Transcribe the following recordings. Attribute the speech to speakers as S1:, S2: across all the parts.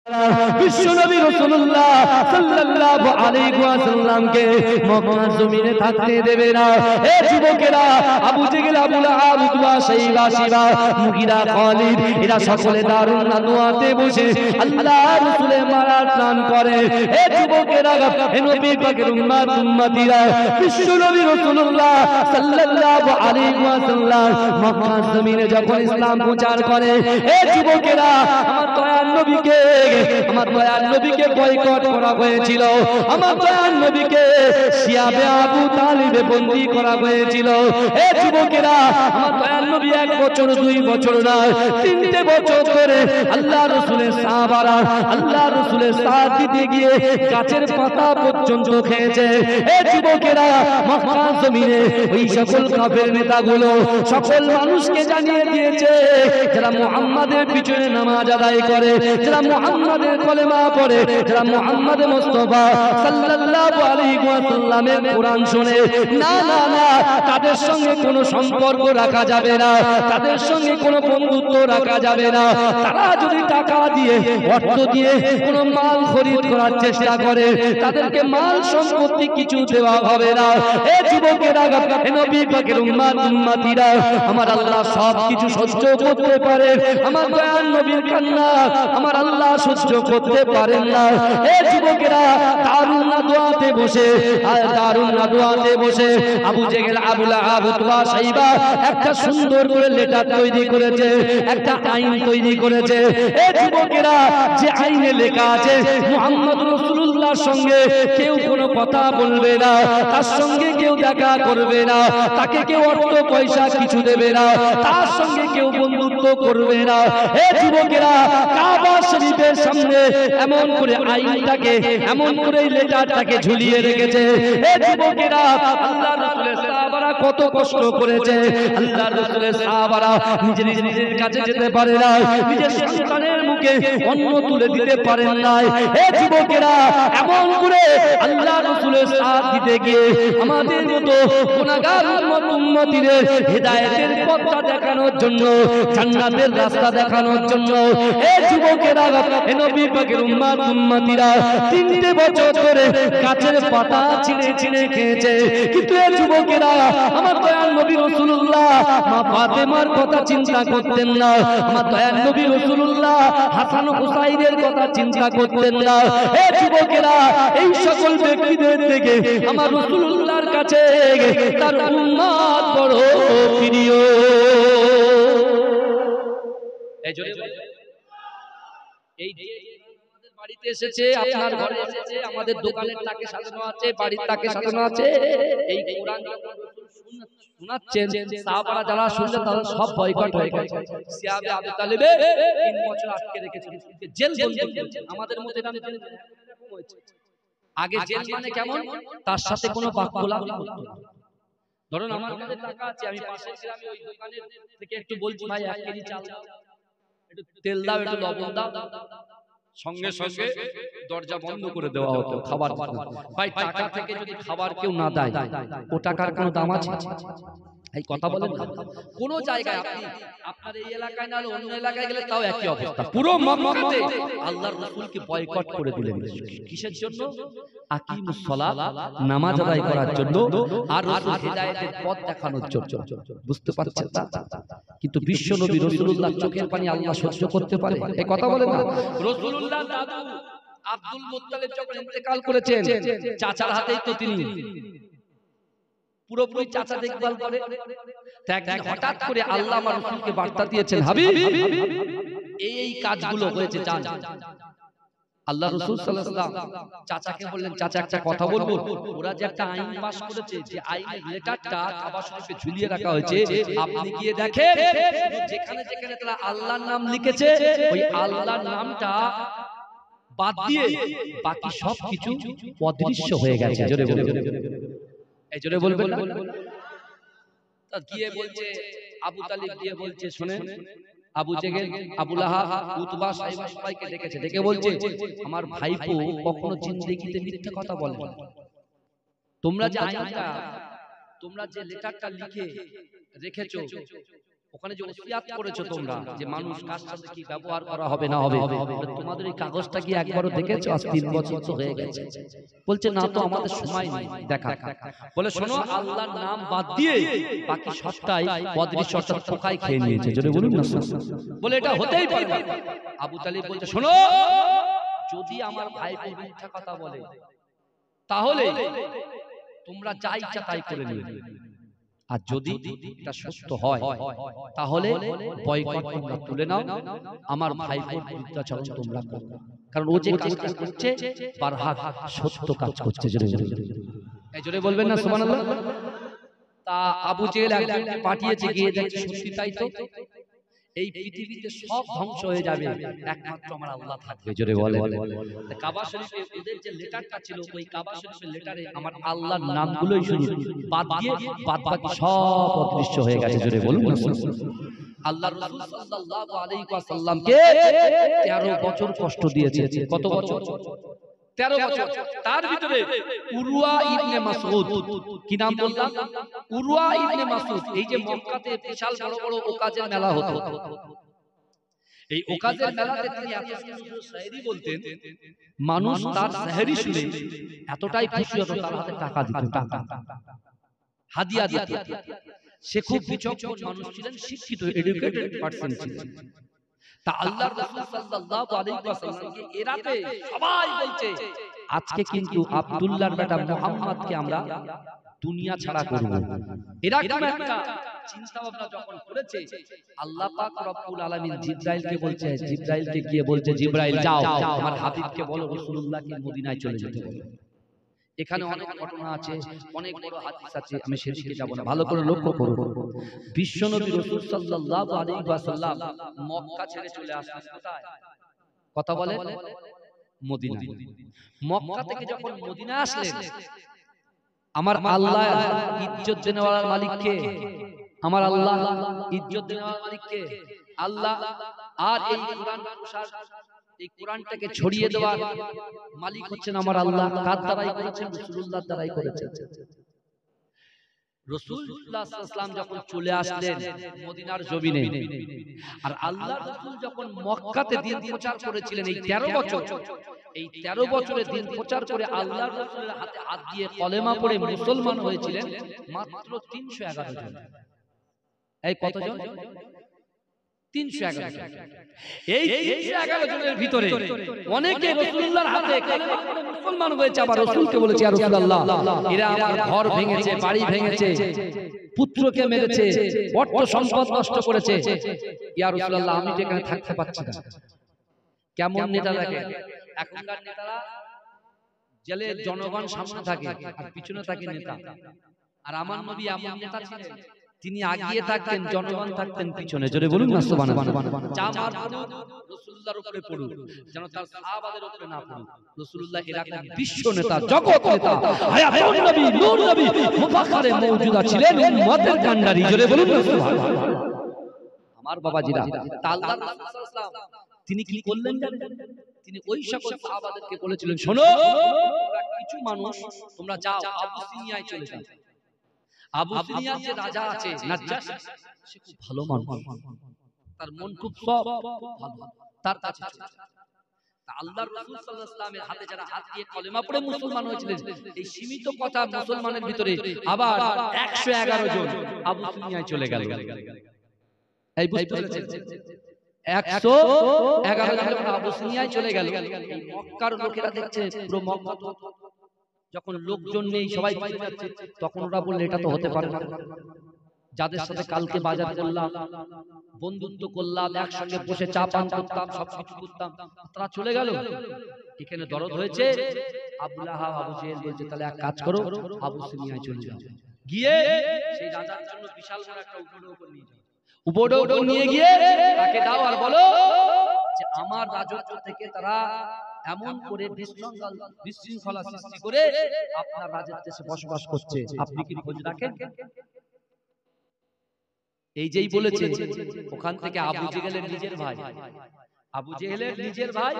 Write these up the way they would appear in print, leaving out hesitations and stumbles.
S1: বিশ্বনবী রাসূলুল্লাহ সাল্লাল্লাহু আলাইহি ওয়াসাল্লামকে মক্কার জমিনে থাকতে দেবে না। এ যুবকেরা, আবু জেহেল, আবু লাহাব, উতবা, শাইবা, শিবা, মুগীরা, খালিদ, এরা সকলে দারুন নাদওয়াতে বসে আল্লাহ রাসূলের মারার প্ল্যান করে। এ যুবকেরা, হে নবী পাকের উম্মতিরা, বিশ্বনবী রাসূলুল্লাহ সাল্লাল্লাহু আলাইহি ওয়াসাল্লাম মক্কার জমিনে যখন ইসলাম প্রচার করে, এ যুবকেরা, আমার দয়ার নবীকে বয়কট করা হয়েছিল। আমার দয়ার নবীকে শিয়াবে আবু তালিবে বন্দী করা হয়েছিল। এ যুবকেরা, আমার দয়ার নবী 1 বছর 2 বছর না 3টে বছর ধরে আল্লাহ রাসূলের সাহাবারা আল্লাহ রাসূলের সাথ দিতে গিয়ে গাছের পাতা পর্যন্ত খেয়েছে। এ যুবকেরা, মক্কা জমিনে ওই সকল কাফের নেতাগুলো সকল মানুষকে জানিয়ে দিয়েছে, যারা মুহাম্মাদের পিছনে নামাজ আদায় করে, যারা মুহাম্মাদের কলেমা পড়ে, যারা মুহাম্মদ মুস্তাফা সাল্লাল্লাহু আলাইহি ওয়াসাল্লামের কোরআন শুনে, না না না, তাদের সঙ্গে কোনো সম্পর্ক রাখা যাবে না, তাদের সঙ্গে কোনো বন্ধুত্ব রাখা যাবে না। তারা যদি টাকা দিয়ে, অর্থ দিয়ে কোনো মাল খরিদ করার চেষ্টা করে, তাদেরকে মাল সম্পত্তি কিছু দেওয়া হবে না। এ যুবকেরা, হে নবী পাকের উম্মতিরা, আমার আল্লাহ সব কিছু সহ্য করতে পারে, আমার দয়ার নবীর কান্না আমার আল্লাহ সহ্য করতে পারেন না। এ যুবকেরা, দারুন নাদওয়াতে বসে আবু জেহেল, আবু লাহাব, উতবা, শাইবা একটা সুন্দর করে লেটার তৈরি করেছে, একটা আইন তৈরি করেছে। এ যুবকেরা, যে আইনে লেখা আছে মুহাম্মদ রাসূলুল্লাহর সঙ্গে কেউ কোনো কথা বলবে না, তার সঙ্গে কেউ দেখা করবে না, তাকে কেউ অর্থ পয়সা কিছু দেবে না, তার সঙ্গে কেউ বন্ধুত্ব করবে না। এ যুবকেরা, কাবা শরীফের সামনে এমন করে আইনটাকে, এমন করে লেটারটাকে ঝুলিয়ে রেখেছে। এ যুবকেরা, আল্লাহ রাসূলের সাহাবারা কত কষ্ট করেছে। আল্লাহ রাসূলের সাহাবারা নিজের কাছে যেতে পারে না, নিজের সন্তানের মুখে অন্ন তুলে দিতে পারেন না। এ যুবকেরা, এমন করে আল্লাহ রাসূলের সাথ দিতে গিয়ে আমাদের মতো গুনাহগার উম্মতিদের হেদায়েতের পথটা দেখানোর জন্য, জান্নাতের রাস্তা দেখানোর জন্য, এ যুবকেরা, হে নবী পাকের উম্মতিরা 3টে বছর ধরে গাছের পাতা ছিঁড়ে ছিঁড়ে খেয়েছে। কিন্তু এ যুবকেরা, আমার দয়াল নবী রাসূলুল্লাহ মা ফাতেমার কথা চিন্তা করতেন না, আমার দয়াল নবী রাসূলুল্লাহ হাসান হুসাইনের কথা চিন্তা করতেন না। এ যুবকেরা, এই সকল ব্যক্তিদের থেকে আমার রাসূলুল্লাহর কাছে তার উম্মত বড় প্রিয়। এই আমাদের বাড়িতে এসেছে, আপনার ঘরে এসেছে, আমাদের দোকানের তাকে সাজানো আছে, বাড়ির তাকে সাজানো আছে। এই কোরআন শোনাচ্ছেন, সাহাবারা যারা শুনলেন তারা সব বয়কট হয়ে গেছে। শিয়াবে আবু তালিবে 3 বছর আটকে রেখেছিল, জেল বন্দী। আমাদের মধ্যে এটা হয়েছে। আগে জেল মানে কেমন, তার সাথে কোনো বাক্যলাপ করতে না। ধরুন আমার কাছে টাকা আছে, আমি পাশের গ্রামে ওই দোকানের থেকে একটু বলছি, ভাই 1 কেজি চাল দাও, একটু তেল দাও, একটু লবণ দাও, সঙ্গে সঙ্গে দরজা বন্ধ করে দেওয়া হতো। খাবার ভাই, টাকা থেকে যদি খাবার কেউ না দেয়, ও টাকার কোনো দাম আছে? এই কথা বলেন না। কোন জায়গায় আপনি আপনার এই এলাকায় না অন্য এলাকায় গেলে তাও একই অবস্থা। পুরো মক্কাতে আল্লাহর রাসূলকে বয়কট করে দিলেন। কিসের জন্য? আকিমুস সালাত, নামাজ আদায় করার জন্য, আর রাসূল হিদায়াতের পথ দেখানোর জন্য। বুঝতে পারছেন? কিন্তু বিশ্ব নবী রাসূলুল্লাহ চোখের পানি আল্লাহ সহ্য করতে পারে? এই কথা বলেন না। রাসূলুল্লাহ দাদু আব্দুল মুত্তালিব যখন ইন্তেকাল করেছেন, চাচার হাতেই তো তিনি পুরোপুরি চাচা দেখভাল করে। একদিন হঠাৎ করে আল্লাহ আমার রাসূলকে বার্তা দিয়েছেন, হাবিব এই কাজগুলো হয়েছে, জান। আল্লাহ রাসূল সাল্লাল্লাহু আলাইহি ওয়াসাল্লাম চাচাকে বললেন, চাচা একটা কথা বলবো, ওরা যে একটা আইন পাস করেছে, যে আইনের লেটারটা কাবা শরীফে ঝুলিয়ে রাখা হয়েছে, আপনি গিয়ে দেখেন যেখানে যেখানে তারা আল্লাহর নাম লিখেছে, ওই আল্লাহর নামটা বাদ দিয়ে বাকি সব কিছু অদৃশ্য হয়ে গেছে। জোরে বলবেন, এই জোরে বলবেন না। তা গিয়ে বলছে, আবু তালিব গিয়ে বলছে, শুনেন, আবু জেহেল, আবু লাহাব, উতবা, শাইবা সবাইকে ডেকেছে, ডেকে বলছে, আমার ভাইপো কখনো জিন্দেগিতে মিথ্যা কথা বলে না। তোমরা যে আইনটা, তোমরা যে লেটারটা লিখে রেখেছো, ওখানে যে ওসিয়াত করেছো তোমরা যে মানুষ কার সাথে কি ব্যবহার করা হবে না হবে, তোমাদের এই কাগজটা কি একবারও দেখেছো? আজ 3 বছর তো হয়ে গেছে। বলছে না তো, আমাদের সময় নেই দেখা। বলে শোনো, আল্লাহর নাম বাদ দিয়ে বাকি সবটাই অদৃশ্য অর্থাৎ পোকায় খেয়ে নিয়েছে। জোরে বলুন না। বলে এটা হতেই পারে না। আবু তালিব বলছে শোনো, যদি আমার ভাই মিথ্যা কথা বলে তাহলে তোমরা যা ইচ্ছা তাই করে নিও, আর যদি এটা সত্য হয় তাহলে বয়কট তোমরা তুলে নাও, আমার ভাইপোর বিরুদ্ধাচরণ তোমরা করো, কারণ ও যে কাজটা করছে বারহাক সত্য কাজ করছে। এই জোরে বলবেন না সুবহানাল্লাহ। তা আবু জেহেল একজনকে পাঠিয়েছে, গিয়ে দেখছে সত্যি তাই তো, এই পৃথিবীতে সব ধ্বংস হয়ে যাবে, একমাত্র আমার আল্লাহ থাকবে। জোরে বলে। কাবা শরীফে ওদের যে লেটারটা ছিল, ওই কাবা শরীফের লেটারে আমার আল্লাহর নামগুলোই শুধু বাদ দিয়ে বাদ বাকি সব অদৃশ্য হয়ে গেছে। জোরে বলুন না। আল্লাহর রাসূল সাল্লাল্লাহু আলাইহি ওয়াসাল্লামকে 13 বছর কষ্ট দিয়েছে। কত বছর? 13 বছর। তার ভিতরে উরওয়া ইবনে মাসউদ, কি নাম বললাম? উরওয়া ইবনে মাসউদ। এই যে মক্কাতে বিশাল বড় বড় ওকাজের মেলা হতো, এই ওকাজের মেলাতে তিনি এত সুন্দর শায়রি বলতেন, মানুষ তার শায়রি শুনে এতটাই খুশি হতো, তার হাতে টাকা দিত, টাকা হাদিয়া দিত। সে খুব বিচক্ষণ মানুষ ছিলেন, শিক্ষিত এডুকেটেড পারসন ছিলেন। তা আল্লাহর রাসূল সাল্লাল্লাহু আলাইহি ওয়াসাল্লামকে এরাতে সবাই বলছে আজকে কিন্তু আব্দুল্লাহর বেটা মুহাম্মদকে আমরা দুনিয়া ছাড়া করব। এরকম একটা চিন্তা ভাবনা যখন করেছে, আল্লাহ পাক রব্বুল আলামিন জিবরাইলকে বলছে, জিবরাইলকে গিয়ে বলছে, জিবরাইল যাও আমার হাবিবকে বলো রাসূলুল্লাহকে মদিনায় চলে যেতে বলো। এখানে অনেক ঘটনা আছে, অনেক বড় হাদিস আছে, আমি সেদিকে যাব না, ভালো করে লক্ষ্য করুন। বিশ্বনবী রাসূল সাল্লাল্লাহু আলাইহি ওয়াসাল্লাম মক্কা ছেড়ে চলে আসলেন কোথায়? কথা বলে মদিনা। মক্কা থেকে যখন মদিনা আসলেন, আমার আল্লাহ ইজ্জত দেওয়ার মালিক কে? আমার আল্লাহ ইজ্জত দেওয়ার মালিক কে? আল্লাহ। আর এই কুরআন প্রসার, এই কোরআনটাকে ছড়িয়ে দেওয়ার মালিক হচ্ছেন আমার আল্লাহ। কার দ্বারাই করেছেন? রাসূলুল্লাহর দ্বারাই করেছেন। রাসূলুল্লাহ সাল্লাল্লাহু আলাইহি ওয়াসাল্লাম যখন চলে আসলেন মদিনার জমিনে, আর আল্লাহর রাসূল যখন মক্কাতে দ্বীন প্রচার করেছিলেন এই 13 বছর, এই 13 বছরে দ্বীন প্রচার করে আল্লাহর রাসূলের হাতে হাত দিয়ে কলেমা পড়ে মুসলমান হয়েছিলেন মাত্র 311 জন। এই কতজন? 311 জন। এই 311 জনের ভিতরে অনেকে রাসূলুল্লাহর হাতে কলেমা পড়ে মুসলমান হয়েছে, আবার রাসূলকে বলেছে ইয়া রাসূলুল্লাহ এরা আমার ঘর ভেঙেছে, বাড়ি ভেঙেছে, পুত্রকে মেরেছে, অর্থ সম্পদ নষ্ট করেছে, ইয়া রাসূলুল্লাহ আমি তো এখানে থাকতে পারছি না। কেমন নেতা দেখে? এখনকার নেতারা জেলে জনগণ সামনে থাকে আর পিছনে থাকে নেতা, আর আমার নবী এমন নেতা ছিলেন, তিনি আগিয়ে থাকতেন, জনগণ থাকতেন পিছনে। জোরে বলুন না সুবহানাল্লাহ। জামার পড়ুক রাসূলুল্লাহর উপরে পড়ুক, যেন তার সাহাবাদের উপরে না পড়ুক। রাসূলুল্লাহ এরকম বিশ্ব নেতা, জগৎ নেতা, হায়াতুন নবী, নূর নবী, মুফাখখারে মওজুদা ছিলেন, উম্মতের কান্ডারি। জোরে বলুন না সুবহানাল্লাহ। আমার বাবাজিরা, তা আল্লাহর রাসূল সাল্লাল্লাহু আলাইহি ওয়াসাল্লাম তিনি কি করলেন জানেন? তিনি ওই সকল সাহাবাদেরকে বলেছিলেন, শোনো কিছু মানুষ তোমরা যাও আবুসিনিয়ায় চলে যাও। আবুসিনিয়ার যে রাজা আছে নাজ্জাশ, সে খুব ভালো মানুষ, তার মন খুব সব ভালো, তার কাছে চলে যাও। তা আল্লাহর রাসূল সাল্লাল্লাহু আলাইহি ওয়াসাল্লামের হাতে যারা হাত দিয়ে কলেমা পড়ে মুসলমান হয়েছিলেন, এই সীমিত কথা মুসলমানের ভিতরে আবার 111 জন আবুসিনিয়ায় চলে গেল। এই বুঝতে পেরেছেন? 111 জন যখন আবুসিনিয়ায় চলে গেল, এই মক্কার লোকেরা দেখছে পুরো মক্কা তো যখন লোকজন নেই, সবাই চলে যাচ্ছে, তখন ওরা বলল এটা তো হতে পারে না, যাদের সাথে কালকে বাজার করলাম, বন্ধুত্ব করলাম, একসঙ্গে বসে চা পান করতাম, সবকিছু করতাম, তারা চলে গেল। এখানে দরদ হয়েছে। আবু লাহাব, আবু জেহেল বলছে তাহলে এক কাজ করো, আবুসিনিয়ায় চলে যাও, গিয়ে সেই রাজার জন্য বিশাল বড় একটা উপঢৌকন নিয়ে যাও, উপঢৌকন নিয়ে গিয়ে তাকে দাও আর বলো যে আমার রাজত্ব থেকে তারা এমন করে বিশৃঙ্খলা সৃষ্টি করে আপনার রাজত্বে এসে বসবাস করছে, আপনি কি খোঁজ রাখেন? এই যেই বলেছে, ওখান থেকে আবু জেহেলের নিজের ভাই, আবু জেহেলের নিজের ভাই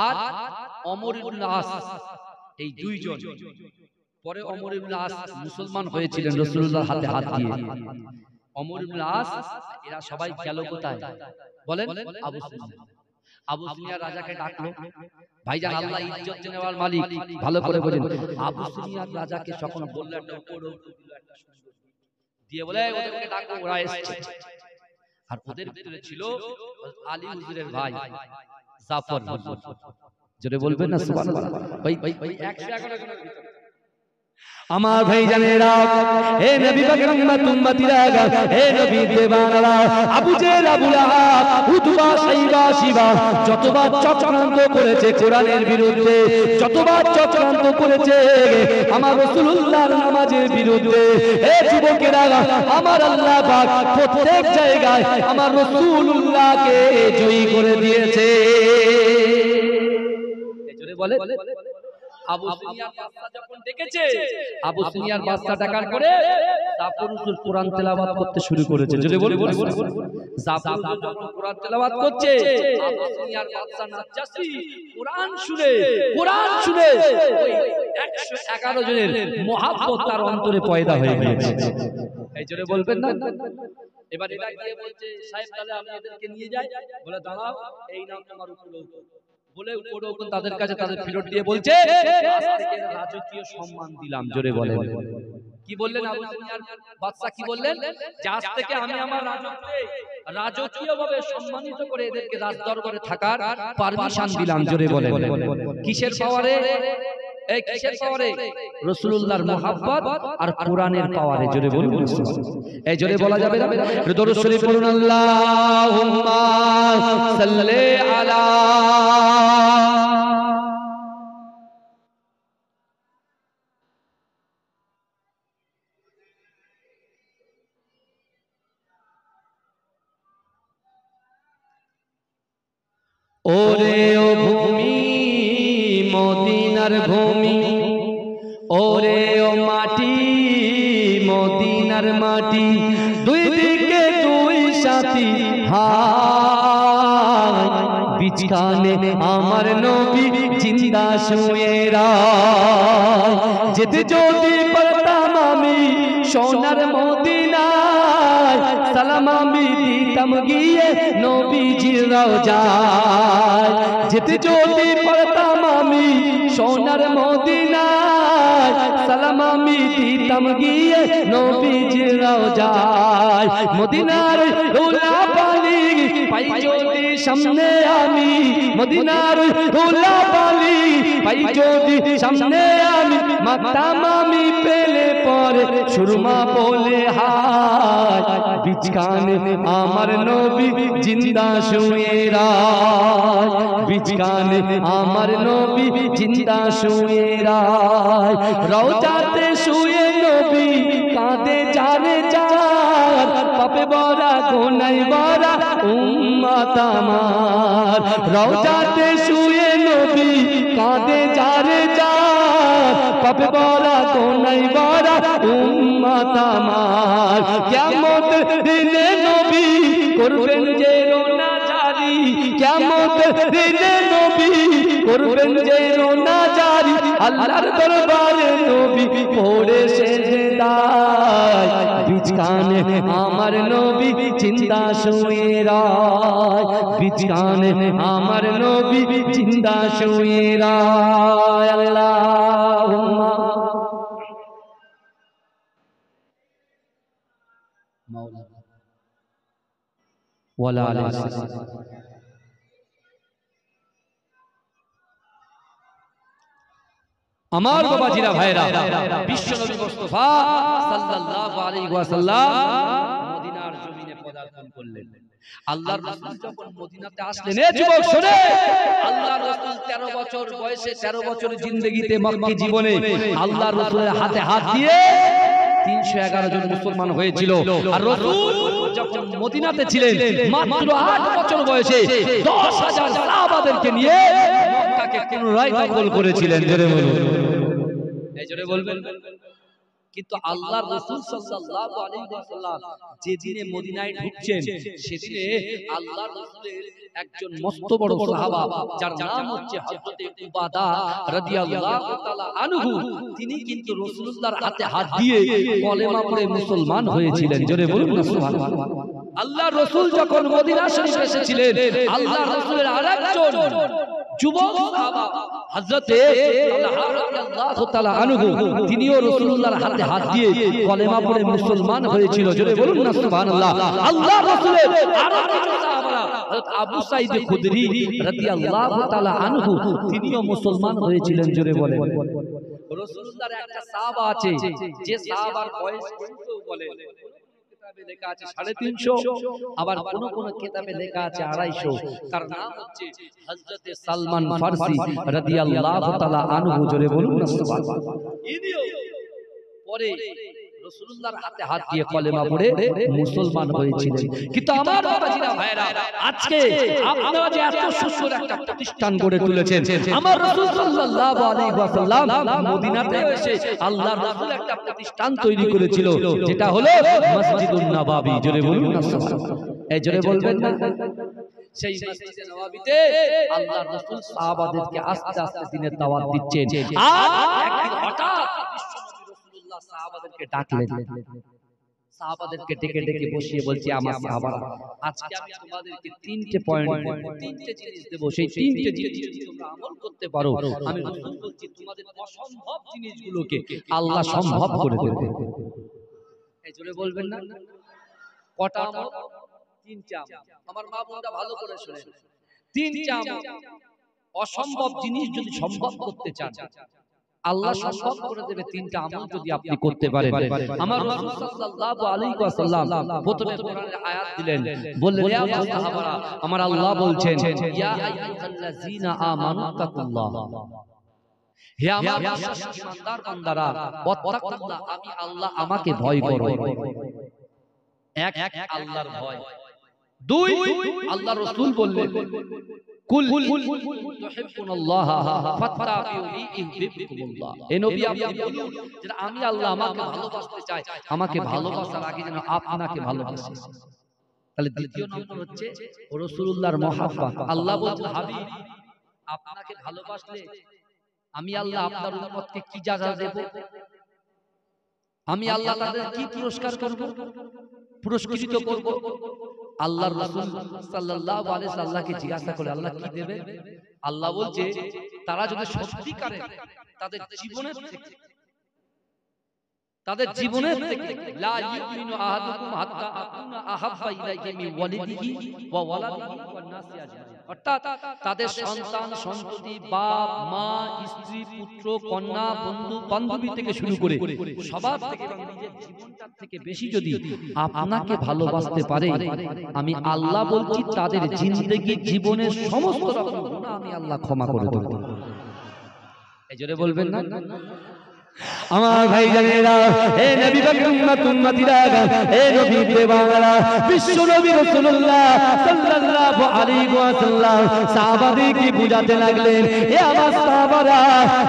S1: আর ওমর ইবনে আস, এই দুইজন, পরে ওমর ইবনে আস মুসলমান হয়েছিলেন রাসূলুল্লাহর হাতে হাত দিয়ে। আমর ইবনে আস এরা সবাই গেল কোথায় বলেন? আবু সুফিয়ান। আবু সুফিয়ান রাজাকে ডাকলো, ভাইজান আল্লাহ ইজ্জত নেওয়ার মালিক, ভালো করে বোঝেন। আবু সুফিয়ান রাজাকে যখন বলল একটা উপর একটা সুন্দর দিয়ে বলে ওদেরকে ডাকো, ওরা এসেছে। আর ওদের ভিতরে ছিল আলী হুজুরের ভাই জাফর হুজুর। জোরে বলবেন না সুবহানাল্লাহ? ভাই 111 জনের ভিতরে আমার ভাই জানেরা, হে নবী পাকের উম্মতিরা, হে নবী দেবানারা, আবু জেহেল, আবু লাহাব, উতবা, সাইবা, শিবা যতবার চক্রান্ত করেছে কোরআনের বিরুদ্ধে, যতবার চক্রান্ত করেছে আমার রাসূলুল্লাহর নামাজের বিরুদ্ধে, হে যুবকেরা, আমার আল্লাহ পাক প্রত্যেক জায়গায় আমার রাসূলুল্লাহকে জয়ী করে দিয়েছে। জোরে বলে। আবু সুফিয়ান বাদশা যখন ডেকেছে, আবু সুফিয়ান বাদশা ডাকার পরে জাফর হুজুর কোরআন তেলাওয়াত করতে শুরু করেছে। যদি বলি জাফর হুজুর যখন কোরআন তেলাওয়াত করছে, আবু সুফিয়ান বাদশা নাজ্জাশী কোরআন শুনে ওই 111 জনের মহব্বত তার অন্তরে পয়দা হয়ে গিয়েছে। এই জন্য বলবেন না। এবার এটা গিয়ে বলছে, সাহেব তাহলে আমি এদেরকে নিয়ে যাই। বলে দাঁড়াও, এই নাও তোমার উপলৌক বলে উপরোক্ত তাদের কাছে তাদের ফিরত দিয়ে বলছে, আজ থেকে রাজকীয় সম্মান দিলাম। জোরে বলে কি বললেন আবু সুফিয়ান বাদশা? কি বললেন? যে আজ থেকে আমি আমার রাজকীয়ভাবে সম্মানিত করে এদেরকে রাজদরবারে থাকার পারমিশন দিলাম। জোরে বলে কিসের পাওয়ারে? এই কিসের পাওয়ারে? রাসূলুল্লাহর মুহাব্বত আর কোরআনের পাওয়ারে। জোরে বলুন। এই জোরে বলা যাবে না? দরুদ শরীফ পড়ুন, আল্লাহুম্মা সাল্লি আলা। ওরে ও ভূমি মদিনার ভূমি, ওরে ও মাটি মদিনার মাটি, দুই দিকে দুই সাথী হায়, বিছখানে আমার নবী জিন্দা শুয়ে রায়। যেতে যদি পারতাম আমি সোনার মদিনায়, সালাম আমি দিতাম গিয়ে নবীজির রওজায়। যেতে যদি পারতাম আমি সোনার মদিনায়, সালাম আমি দিতাম গিয়ে নবীজির রওজায়। মদিনার ধুলা পানি পাই যদি সামনে আমি, মদিনার ধুলা পানি পাই যদি সামনে আমি, মাতাম আমি পেলে পরে সুরমা বলে হায়, বিছখানে আমার নবী জিন্দা শুয়ে রায়, বিছখানে আমার নবী জিন্দা শুয়ে রায়। রওজাতে শুয়ে নবী কাঁদে যারে যার, পাপে ভরা গুনাহে ভরা উম্মত আমার। রওজাতে শুয়ে নবী কাঁদে যারে যার, পাপে ভরা গুনাহে ভরা উম্মত আমার। কিয়ামত দিনে নবী করবেন যে রোনা জারি, কিয়ামত দিনে নবী করবেন যে রোনা জারি, আল্লাহর দরবারে নবী পড়ে সেজদায়, বিছখানে আমার নবী জিন্দা শুয়ে রায়, বিছখানে আমার নবী জিন্দা শুয়ে রায়। আল্লাহুম্মা মাওলানা ওয়ালা আলাইহি। আমার বাবাজিরা ভাইরা, বিশ্বনবী মুস্তাফা সাল্লাল্লাহু আলাইহি ওয়াসাল্লাম মদিনার জমিনে পদার্পণ করলেন। আল্লাহর রাসূল যখন মদিনাতে আসলেন, এ যুবক শুনে, আল্লাহর রাসূল 13 বছর বয়সে, 13 বছরের জিন্দেগিতে মক্কি জীবনে আল্লাহর রাসূলের হাতে হাত দিয়ে 311 জন মুসলমান হয়েছিল। আর রাসূল যখন মদিনাতে ছিলেন মাত্র 8 বছর বয়সে 10,000 সাহাবাদেরকে নিয়ে মক্কাকে পুনরায় দখল করেছিলেন। জোরে বলুন। এই জোরে বলবেন। কিন্তু আল্লাহর রাসূল সাল্লাল্লাহু আলাইহি ওয়াসাল্লাম যেদিনে মদিনায় ঢুকছেন সেদিনে আল্লাহর রাসূলের একজন মস্ত বড় সাহাবা যার নাম হচ্ছে হযরত উবাদা রাদিয়াল্লাহু তাআলা আনহু, তিনি কিন্তু রাসূলুল্লাহর হাতে হাত দিয়ে কলেমা পড়ে মুসলমান হয়েছিলেন। জোরে বলুন না সুবহানাল্লাহ। আল্লাহর রাসূল যখন মদিনা শরীফে এসেছিলেন, আল্লাহর রাসূলের আরেকজন যুবক সাহাবা হযরতে তালহা রাদিয়াল্লাহু তাআলা আনহু, তিনিও রাসূলুল্লাহর হাতে হাত দিয়ে কলেমা পড়ে মুসলমান হয়েছিল। জোরে বলুন না সুবহানাল্লাহ। আল্লাহর রাসূলের আরেকজন সাহাবা হযরত আবু সাঈদ খুদরি রাদিয়াল্লাহু তাআলা আনহু, তিনিও মুসলমান হয়েছিলেন। জোরে বলেন। রাসূলুল্লাহর একটা সাহাবা আছে যে সাহাবার বয়স কিন্তু বলে লেখা আছে 350, আবার কোন কোন কিতাবে লেখা আছে 250। তার নাম হচ্ছে হযরত সালমান ফারসি রাদিয়াল্লাহু তাআলা আনহু। জোরে বলুন না সুবহানাল্লাহ। ইনিও পরে রাসূলুল্লাহর হাতে হাত দিয়ে কলেমা পড়ে মুসলমান হয়েছিলেন। কিন্তু আমার বাবাজিরা ভাইরা, আজকে আপনারা যে এত সুন্দর একটা প্রতিষ্ঠান গড়ে তুলেছেন, আমার রাসূল সাল্লাল্লাহু আলাইহি ওয়াসাল্লাম মদিনাতে এসে আল্লাহর রাসূল একটা প্রতিষ্ঠান তৈরি করেছিল, যেটা হলো মসজিদুন নববী। জোরে বলুন না সুবহানাল্লাহ। এই জোরে বলবেন না? সেই মসজিদে নববীতে আল্লাহর রাসূল সাহাবাদেরকে আস্তে আস্তে দ্বীনের দাওয়াত দিচ্ছেন। আর একদিন হঠাৎ সাহাবাদেরকে ডাকলেন, সাহাবাদেরকে ডেকে ডেকে বসিয়ে বলছি, আমার সাহাবারা, আজকে আমি তোমাদেরকে তিনটে পয়েন্ট, তিনটে জিনিস দেব, সেই তিনটে জিনিস যদি তোমরা আমল করতে পারো, আমি রাসূল বলছি তোমাদের অসম্ভব জিনিসগুলোকে আল্লাহ সম্ভব করে দেবে। এই জোরে বলবেন না? কটা আমল? তিনটা আমল। আমার মা বোনরা ভালো করে শুনেন, তিনটা আমল। অসম্ভব জিনিস যদি সম্ভব করতে চান, আল্লাহ সম্ভব করে দেবে তিনটা আমল যদি আপনি করতে পারেন। আমার রাসূল সাল্লাল্লাহু আলাইহি ওয়াসাল্লাম প্রথমে কোরআনের আয়াত দিলেন, বললেন, ইয়া সাহাবারা, আমার আল্লাহ বলছেন, ইয়া আইয়ুহাল্লাযীনা আমানু তাকুল্লাহ, হে আমার বিশ্বাসী ইমানদার বান্দারা, ওয়াত্তাকুল্লাহ, আমি আল্লাহ, আমাকে ভয় করো। এক আল্লাহর ভয়। দুই, আল্লাহর রাসূল বললেন, কুল তুহিব্বুনাল্লাহ ফাত্তাবিউনি ইউহিব্বুকুমুল্লাহ। এ নবী আপনি বলুন যে আমি আল্লাহ, আমাকে ভালোবাসতে চাই, আমাকে ভালোবাসার আগে যেন আপনাকে ভালোবাসে। তাহলে দ্বিতীয় নম্বর হচ্ছে রাসূলুল্লাহর মহব্বত। আল্লাহ বলছেন, হাবিব, আপনাকে ভালোবাসলে আমি আল্লাহ আপনার উম্মতকে কি জাযা দেব? আমি আল্লাহ তাদের কি পুরস্কার করব, পুরস্কৃত করব? আল্লাহর রাসূল সাল্লাল্লাহু আলাইহি সাল্লামকে জিজ্ঞাসা করে, আল্লাহ কি দেবে? আল্লাহ বলছে, তারা যদি সত্যিকারে তাদের জীবনের থেকে লা ইউমিনু আহাদুকুম হাত্তা আকুনা আহাব্বা ইলাইহি মিন ওয়ালিদিহি ওয়া ওয়ালাদিহি ওয়ান নাসি আজমাইন। অর্থাৎ তাদের সন্তান সন্ততি, বাপ মা, স্ত্রী, পুত্র, কন্যা, বন্ধু বান্ধবী থেকে শুরু করে সবার থেকে এবং নিজের জীবনটার থেকে বেশি যদি আপনাকে ভালোবাসতে পারে, আমি আল্লাহ বলছি তাদের জিন্দেগি জীবনের সমস্ত রকম গুনাহ আমি আল্লাহ ক্ষমা করে দেব। এই জোরে বলবেন না? আমার ভাই জানেরা, হে নবী পাক উম্মতিরা, হে নবী দেওয়ানা, বিশ্ব নবী রাসূলুল্লাহ সাল্লাল্লাহু আলাইহি ওয়াসাল্লাম সাহাবাদেরকে বুঝাতে লাগলেন, হে আমার সাহাবারা,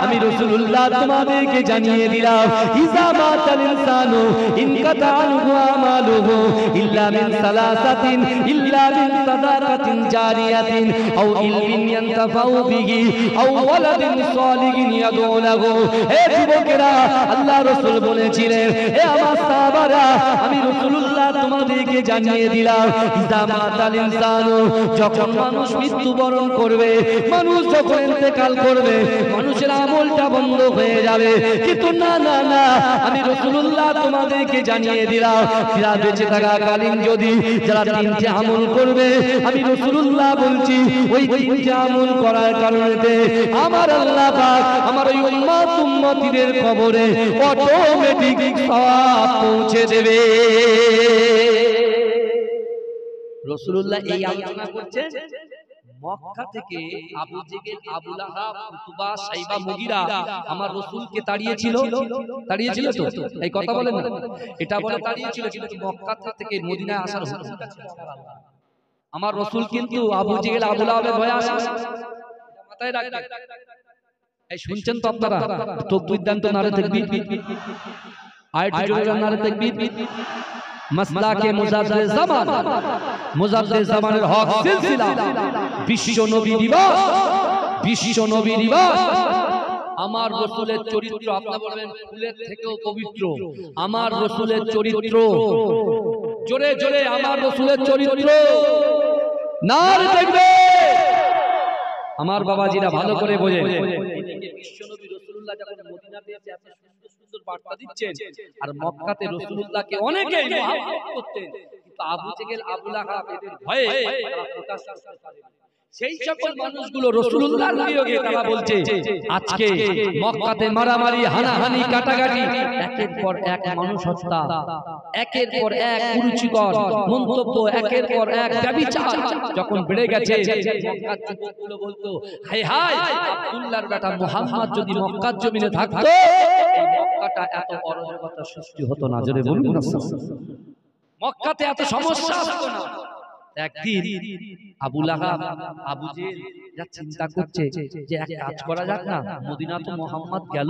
S1: আমি রাসূলুল্লাহ তোমাদেরকে জানিয়ে দিলাম, ইজা মাতাল ইনসানু ইনকাতা আনহু আমালুহু ইল্লা মিন সালাসাতিন, ইল্লা মিন সাদাকাতিন জারিয়াতিন আও ইলমিন ইয়ানতাফাউ বিহি আও ওয়ালাদিন সালিহিন ইয়াদউ লাহু। হে যুবকেরা, আল্লাহ রাসূল বলেছিলেন, হে আমার সাহাবারা, আমি রাসূলুল্লাহ তোমাদেরকে জানিয়ে দিলাম, ইজা মাতাল ইনসানু, যখন মানুষ মৃত্যুবরণ করবে, মানুষ যখন ইন্তেকাল করবে, মানুষের আমলটা বন্ধ হয়ে যাবে। কিন্তু না না না, আমি রাসূলুল্লাহ তোমাদেরকে জানিয়ে দিলাম, যারা বেঁচে থাকাকালীন যদি যারা তিনটে আমল করবে, আমি রাসূলুল্লাহ বলছি ওই তিনটে আমল করার কারণে আমার আল্লাহ পাক আমার ওই উম্মতিদের কবরে অটোমেটিক সওয়াব পৌঁছে দেবে। রাসূলুল্লাহ এই আলোচনা করছেন মক্কা থেকে আবু জেহেল, আবু লাহাব, উতবা, সাইবা, মুগিরা আমার রাসূলকে তাড়িয়েছিল তো? এই কথা বলেন না? এটা বলে তাড়িয়েছিল, কিন্তু মক্কা থেকে মদিনায় আসার হুকুম ছিল আমার রাসূল, কিন্তু আবু জেহেল, আবু লাহাবের ভয়ে আসে। মাথায় রাখবেন। এই শুনছেন তো আপনারা? তাকবীর দেন তো, নারে তাকবীর। আয়াতটি জোরে নারে তাকবীর। মাসলাকে মুজাদ্দিদ জামান, মুজাদ্দিদ জামানের হক সিলসিলা, বিশ্ব নবী দিবস, বিশ্ব নবী দিবস। আমার রাসূলের চরিত্র, আপনি বলবেন ফুলের থেকেও পবিত্র। আমার রাসূলের চরিত্র, জোরে জোরে আমার রাসূলের চরিত্র নারে তাকবীর। আমার বাবাজিরা ভালো করে বোঝেন, এদিকে বিশ্বনবী রাসূলুল্লাহ যখন মদিনাতে এসে এত সুন্দর সুন্দর বার্তা দিচ্ছেন, আর মক্কাতে রাসূলুল্লাহকে অনেকেই মহব্বত করতেন, কিন্তু আবু জেহেল আবু লাহাব এদের ভয়ে তারা প্রকাশ করতে পারেনি। সেই সকল মানুষগুলো রাসূলুল্লাহর বিয়োগে তারা বলছে আজকে মক্কাতে মারামারি, হানাহানি, কাটাকাটি, একের পর এক মানুষ হত্যা, একের পর এক কুরুচিকর মন্তব্য, একের পর এক ব্যভিচার যখন বেড়ে গেছে, মক্কার যুবকগুলো বলতো হায় হায়, আব্দুল্লাহর বেটা মুহাম্মদ যদি মক্কার জমিনে থাকতো এই মক্কাটা এত অরাজকতা সৃষ্টি হতো না। জোরে বলুন না, মক্কাতে এত সমস্যা হতো না। একদিন আবু লাহাব, আবু জেহেল যা চিন্তা করছে যে এক কাজ করা যাক না, মদিনা তো মুহাম্মদ গেল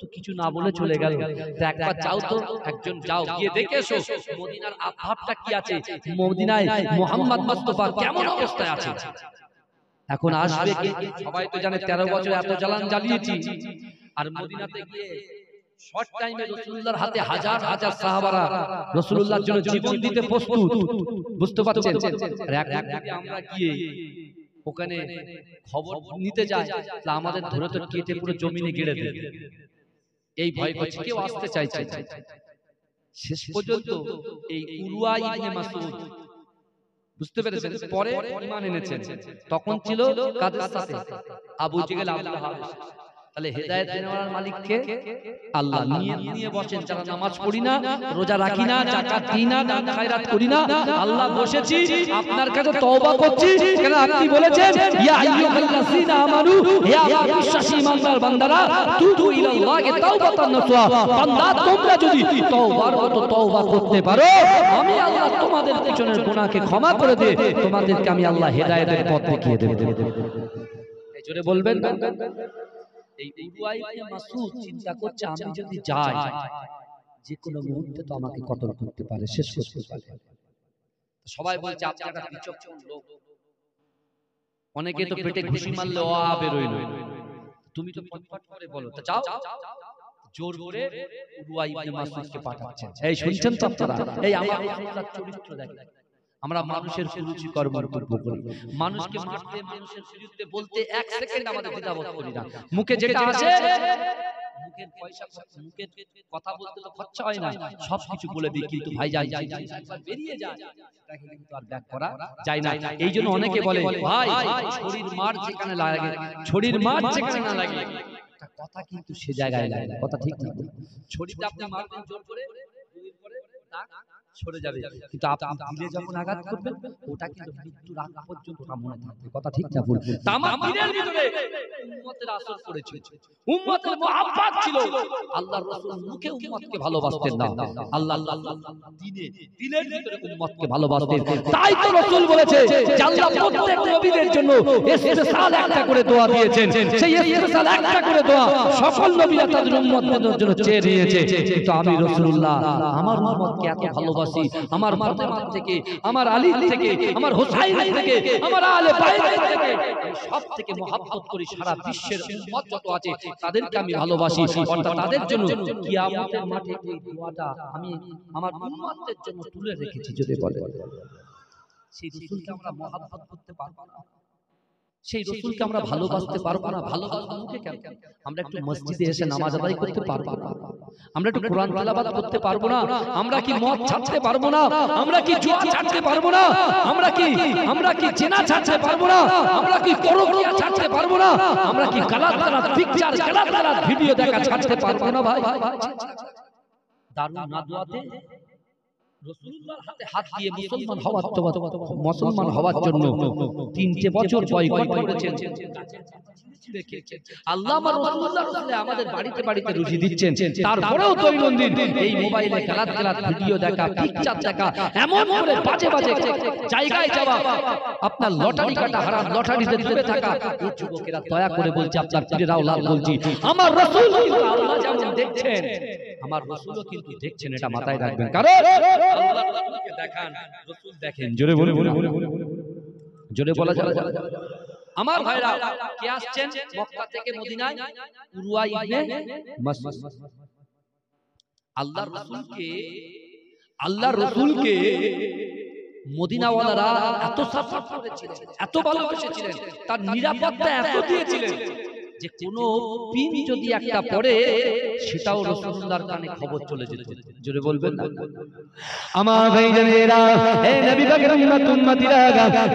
S1: তো কিছু না বলে চলে গেল, তো একবার যাও তো, একজন যাও গিয়ে দেখে এসো মদিনার আবহাওয়াটা কি আছে, মদিনায় মুহাম্মদ মুস্তাফা কেমন অবস্থায় আছে। এখন আসবে কে? সবাই তো জানে 13 বছর এত জ্বালান জ্বালিয়েছি, আর মদিনাতে গিয়ে শর্ট টাইমে রাসূলুল্লাহর হাতে হাজার হাজার সাহাবারা রাসূলুল্লাহর জন্য জীবন দিতে প্রস্তুত, বুঝতে পারছেন। আর একদিকে আমরা গিয়ে ওখানে খবর নিতে যাই, তা আমাদের ধরে তো কেটে পুরো জমিনে গেড়ে দেবে, এই ভয় করছে, কেউ আসতে চাইছে। শেষ পর্যন্ত এই উরওয়া ইবনে মাসউদ, বুঝতে পেরেছেন, পরে ঈমান এনেছেন, তখন ছিল কাদের সাথে? আবু জেহেল আবু লাহাব। তাহলে হেদায়েত দেওয়ার মালিক কে? আল্লাহ। নিয়ে বসেন যারা নামাজ পড়ি না, রোজা রাখি না, যাকাত দিই না, দান খায়রাত করি না, আল্লাহ বসেছি আপনার কাছে তওবা করছি, কেন আপনি বলেছেন ইয়া আইয়ুহাল্লাযীনা আমানু, হে আমার বিশ্বাসী ইমানদার বান্দারা, তুবু ইলাল্লাহি তাওবাতান নাসুহা, বান্দা তোমরা যদি তওবার মতো তওবা করতে পারো, আমি আল্লাহ তোমাদের পিছনের গুনাহকে ক্ষমা করে দিয়ে তোমাদেরকে আমি আল্লাহ হেদায়েতের পথ দেখিয়ে দেব। এই জোরে বলবেন না? এই উরওয়া ইবনে মাসউদ চিন্তা করছে আমি যদি যাই যে কোনো মুহূর্তে তো আমাকে কতল করতে পারে, শেষ করতে পারে। সবাই বলছে আপনি একটা বিচক্ষণ লোক, অনেকে তো পেটে ঘুষি মারলে ও আ বেরোইল, তুমি তো ফটফট করে বলো, তো যাও। জোর করে উরওয়া ইবনে মাসউদকে পাঠাচ্ছেন। এই শুনছেন তো আপনারা? এই আমার রাসূলুল্লাহর চরিত্র দেখেন। আমরা মানুষের কুরুচিকর মন্তব্য করি, মানুষকে মারতে, মানুষের বিরুদ্ধে বলতে এক সেকেন্ড আমাদের দ্বিধাবোধ করি না। মুখে যেটা আসে, মুখের পয়সা, মুখের কথা বলতে তো খরচা হয় না, সব কিছু বলে দিই, কিন্তু ভাইজান বেরিয়ে যায় তাকে কিন্তু আর ব্যাক করা যায় না। এইজন্য অনেকে বলে ভাই ছড়ির মার যেখানে লাগে, ছড়ির মার যেখানে না লাগে, একটা কথা কিন্তু সে জায়গায় লাগে। কথা ঠিক না? ছড়িটা আপনি মারবেন জোর করে, দুদিন পরে দাগ সরে যাবে, কিন্তু আপনি দিলে যখন আঘাত করবেন ওটা কিন্তু মৃত্যুর আগ পর্যন্ত মনে থাকবে। কথা ঠিক না ভুল? তামাম দিনের ভিতরে উম্মতের আসর পড়েছে, উম্মতের মুহাব্বত ছিল। আল্লাহর রাসূল মুখে উম্মতকে ভালোবাসতেন না, আল্লাহ দিনের ভিতরে উম্মতকে ভালোবাসতেন। তাই তো রাসূল বলেছে যে আল্লাহ প্রত্যেক নবীদের জন্য স্পেশাল একটা করে দোয়া দিয়েছেন, সেই স্পেশাল একটা করে দোয়া সকল নবীরা তাদের উম্মতদের জন্য চেয়ে নিয়েছে। কিন্তু আমি রাসূলুল্লাহ আমার উম্মতকে এত ভালোবাসি, আমার ফাতেমা থেকে, আমার আলী থেকে, আমার হুসাইন থেকে, আমার আলে বাইত থেকে, সব থেকে মুহাব্বত করি। সারা বিশ্বের উম্মত যত আছে তাদেরকে আমি ভালোবাসি, অর্থাৎ তাদের জন্য কিয়ামতের মাঠে এই দোয়াটা আমি আমার উম্মতদের জন্য তুলে রেখেছি। যদি বলে সেই রাসূলকে আমরা মুহাব্বত করতে পারবো না, সেই রাসূলকে আমরা ভালোবাসতে পারবো না, ভালোবাসবো মুখে কেন? আমরা একটু মসজিদে এসে নামাজ আদায় করতে পারবো না, আমরা একটু কোরআন তেলাওয়াত করতে পারবো না, আমরা কি মদ ছাড়তে পারবো না, আমরা কি জুয়া ছাড়তে পারবো না, আমরা কি জিনা ছাড়তে পারবো না, আমরা কি পরকীয়া ছাড়তে পারবো না, আমরা কি গালাত পিকচার, গালাত ভিডিও দেখা ছাড়তে পারবো না? ভাই দারুন নাদওয়াতে রাসূলুল্লাহর হাতে হাত দিয়ে মুসলমান হওয়ার জন্য 3টে বছর বয়কট করেছেন। আল্লাহ আমার রাসূলুল্লাহ আমাদের বাড়িতে বাড়িতে রুজি দিচ্ছেন, তারপরেও দৈনন্দিন এই মোবাইলে গালাত ভিডিও দেখা, পিকচার দেখা, এমন করে বাজে জায়গায় যাওয়া, আপনার লটারি কাটা হারাম, লটারিতে ডুবে থাকা, এই যুবকেরা দয়া করে বলছি, আপনার পীরেরাও লাল বলছি, আমার রাসূল আল্লাহ যেমন দেখছেন আমার রাসূলও কিন্তু দেখছেন, এটা মাথায় রাখবেন। কারণ আল্লাহর রাসূলকে দেখান, রাসূল দেখেন। জোরে বলে জোরে বলা যাবে। আমার ভাইরা, কে আসছেন মক্কা থেকে মদিনায়? উরওয়া ইবনে মাসউদ। আল্লাহর রাসূলকে মদিনাওয়ালারা এত সাপোর্ট করেছিলেন, এত ভালোবেসেছিলেন, তার নিরাপত্তা এত দিয়েছিলেন যে কোন পিন যদি একটা পড়ে সেটাও রাসূলুল্লাহর কানে খবর চলে যেত। জোরে বলবেন না? আমার ভাইজানেরা, হে নবী পাকের উম্মতিরা,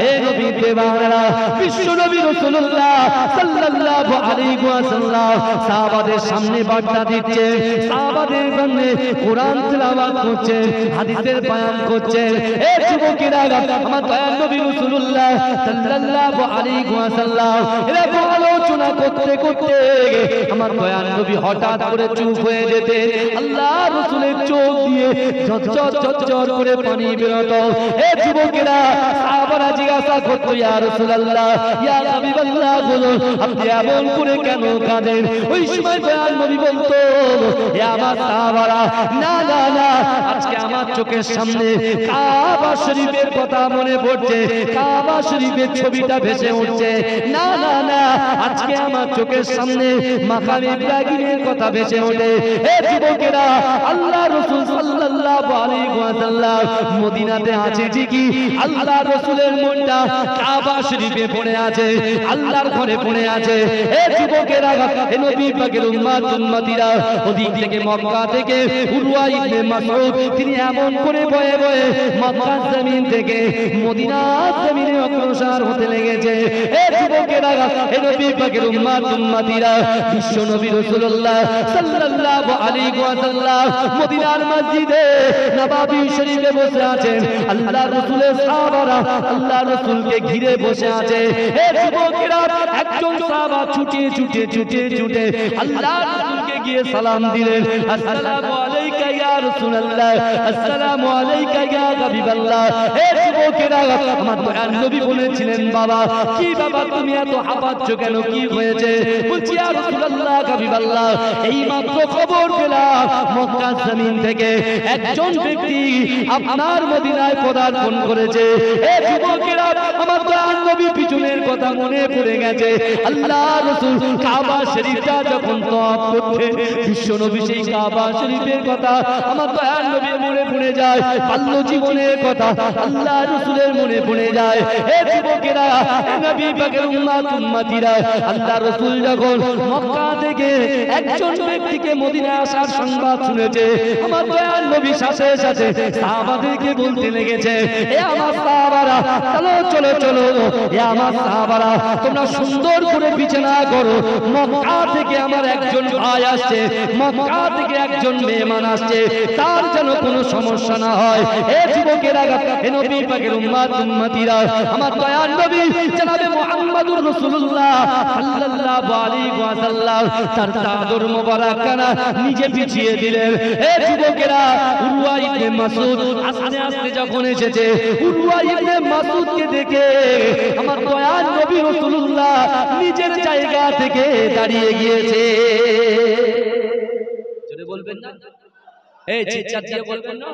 S1: হে নবী দেওয়ানেরা, বিশ্ব নবী রাসূলুল্লাহ সাল্লাল্লাহু আলাইহি ওয়াসাল্লাম সাহাবাদের সামনে বার্তা দিচ্ছে, সাহাবাদের সামনে কোরআন তেলাওয়াত করছে, হাদিসের বয়ান করছে। হে যুবকেরা, আমার দয়াল নবী রাসূলুল্লাহ সাল্লাল্লাহু আলাইহি ওয়াসাল্লাম এরা আলোচনা করতে করতে আমার দয়াল নবী হঠাৎ করে চুপ হয়ে যেতেন। আল্লাহ রাসূলের চোখ দিয়ে ঝরঝর ঝরঝর করে পানি বেরোতো। হে যুবকেরা, সাহাবারা জিজ্ঞাসা করতো, ইয়া রাসূলুল্লাহ, ইয়া হাবিবাল্লাহ, বলুন আপনি এমন করে কেন কাঁদেন? ওই সময় দয়াল নবী বলতো, হে আমার সাহাবারা, না না না, আজকে আমার চোখের সামনে কাবা শরীফের কথা মনে পড়ছে, কাবা শরীফের ছবিটা ভেসে উঠছে। না না না, আজকে আমার চোখের সামনে মাকাম ইব্রাহিমের কথা ভেসে ওঠে। হে যুবকেরা, আল্লাহ রাসূল সাল্লাল্লাহু আলাইহি ওয়াসাল্লাম মদিনাতে আছে ঠিকই, আল্লাহ রাসূলের মনটা কাবা শরীফে পড়ে আছে, আল্লাহর ঘরে পড়ে আছে। হে যুবকেরা, হে নবী পাকের উম্মতিরা, ওদিক থেকে মক্কা থেকে উরওয়া ইবনে মাসউদ তিনি এমন করে বয়ে বয়ে মক্কার জমিন থেকে মদিনার জমিনে অগ্রসর হতে লেগেছে। হে যুবকেরা, হে নবী পাকের উম্মতিরা, বিশ্ব নবী রাসূলুল্লাহ সাল্লাল্লাহু আলাইহি ওয়াসাল্লাম মদিনার মসজিদে নববী শরীফে বসে আছেন। আল্লাহ রাসূলের সাহাবারা আল্লাহ রাসূলকে ঘিরে বসে আছে। হে যুবকেরা, একজন সাহাবা ছুটে ছুটে ছুটে ছুটে আল্লাহ রাসূলকে গিয়ে সালাম দিলেন, আসসালামু আলাইকা ইয়া রাসূলুল্লাহ, আসসালামু আলাইকা ইয়া হাবিবাল্লাহ। হে যুবকেরা, আমার দয়াল নবী বলেছিলেন, বাবা কি বাবা তুমি এত হাঁপাচ্ছ কেন, কি হয়েছে? বলছি, ইয়া রাসূলুল্লাহ, হাবিবাল্লাহ, এই মাত্র খবর পেলাম মক্কার জমিন থেকে একজন ব্যক্তি আপনার মদিনায় পদার্পণ করেছে। হে যুবকেরা, আমার দয়াল নবী পিছনের কথা মনে পড়ে গেছে। আল্লাহ রাসূল কাবা শরীফটা যখন তওয়াফ করতে, বিশ্ব নবী সেই কাবা শরীফের কথা আমার দয়াল নবী মনে পড়ে যায়, বাল্য জীবনের কথা আল্লাহ রাসূলের মনে পড়ে যায়। হে যুবকেরা, হে নবী পাকের উম্মতিরা, আল্লাহ রাসূল যখন মক্কা থেকে একজন ব্যক্তিকে মদিনায় আসার সংবাদ শুনেছে, আমার দয়াল নবী সাথে সাথে সাহাবাদেরকে বলতে লেগেছে, হে আমার সাহাবারা, চলো চলো চলো, হে আমার সাহাবারা, তোমরা সুন্দর করে বিছানা করো, মক্কা থেকে আমার একজন ভাই আসছে, মক্কা থেকে একজন মেহমান আসছে, তার যেন কোনো সমস্যা না হয়। হে যুবকেরা, হে নবী পাকের উম্মতিরা, আমার দয়াল নবী জনাবে মুহাম্মদুর রাসূলুল্লাহ সাল্লাল্লাহু আলাইহি ওয়াসাল্লাম তার চাদর মোবারক কানা নিজে পিছিয়ে দিলেন। হে যুবকেরা, উরওয়া ইবনে মাসউদ আস্তে আস্তে যখন এসেছে, উরওয়া ইবনে মাসউদকে দেখে আমার দয়াল নবী রাসূলুল্লাহ নিজের জায়গা থেকে দাঁড়িয়ে গিয়েছে। জোরে বলবেন না? এই চিৎকার দিয়ে বলবেন না?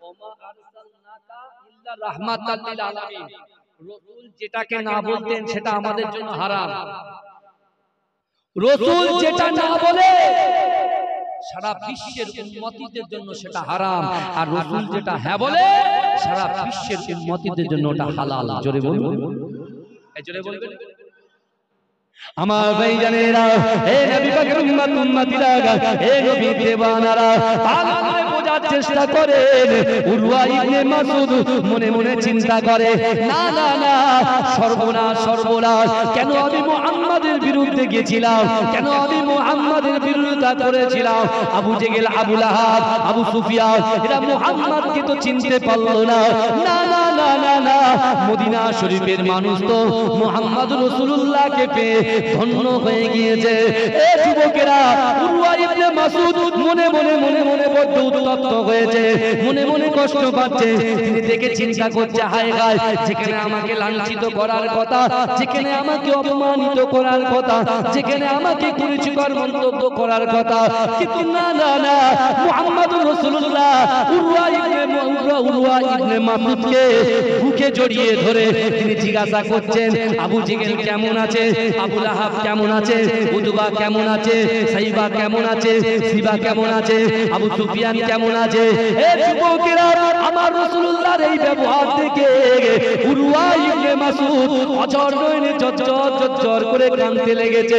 S1: ওমা আরসালনাকা ইল্লা রাহমাতাল লিল আলামিন। রাসূল যেটাকে না বলতেন সেটা আমাদের জন্য হারাম। রাসূল যেটা না বলে সারা বিশ্বের উম্মতিদের জন্য সেটা হারাম, আর রাসূল যেটা হ্যাঁ বলে সারা বিশ্বের উম্মতিদের জন্য ওটা হালাল। জোরে বলুন, এই জোরে বলবেন। আমার ভাইজানেরা, হে নবী পাকের উম্মতিরা, হে নবী দেওয়ানারা, ভালো করে বোঝার চেষ্টা করেন। উরওয়া ইবনে মাসউদ মনে মনে চিন্তা করে, না না না, সর্বনাশ সর্বনাশ, কেন আমি মুহাম্মাদের বিরুদ্ধে গিয়েছিলাম, কেন আমি মুহাম্মাদের বিরোধিতা করেছিলাম। আবু জেহেল, আবু লাহাব, আবু সুফিয়ান এরা মুহাম্মাদকে তো চিনতে পারলো না। না না না না না, মদিনা শরীফের মানুষ তো মুহাম্মদ রাসূলুল্লাহকে পেয়ে ধন্য হয়ে গিয়েছে। এ যুবকেরা, উরওয়া ইবনে মাসউদ মনে মনে মনে মনে বড্ড উত্তপ্ত হয়েছে, মনে মনে কষ্ট পাচ্ছে। তিনি দেখে চিন্তা করছে, হায় হায়, যেখানে আমাকে লাঞ্ছিত করার কথা, যেখানে আমাকে অপমানিত করার কথা, যেখানে আমাকে কুরুচিকর মন্তব্য করার কথা, কিন্তু না না না, মুহাম্মদুর রাসূলুল্লাহ উরওয়া ইবনে মাসউদকে বুকে জড়িয়ে ধরে তিনি জিজ্ঞাসা করছেন, আবু জেহেল কেমন আছে, আবু লাহাব কেমন আছে, উতবা কেমন আছে, সাইবা কেমন আছে, সিবা কেমন আছে, আবু সুফিয়ান কেমন আছে। এ যুবকেরা, আমার রাসূলুল্লাহর এই ব্যবহার দেখে উরওয়া ইবনে মাসউদ অঝর নয়নে ঝরঝর ঝরঝর করে কাঁদতে লেগেছে।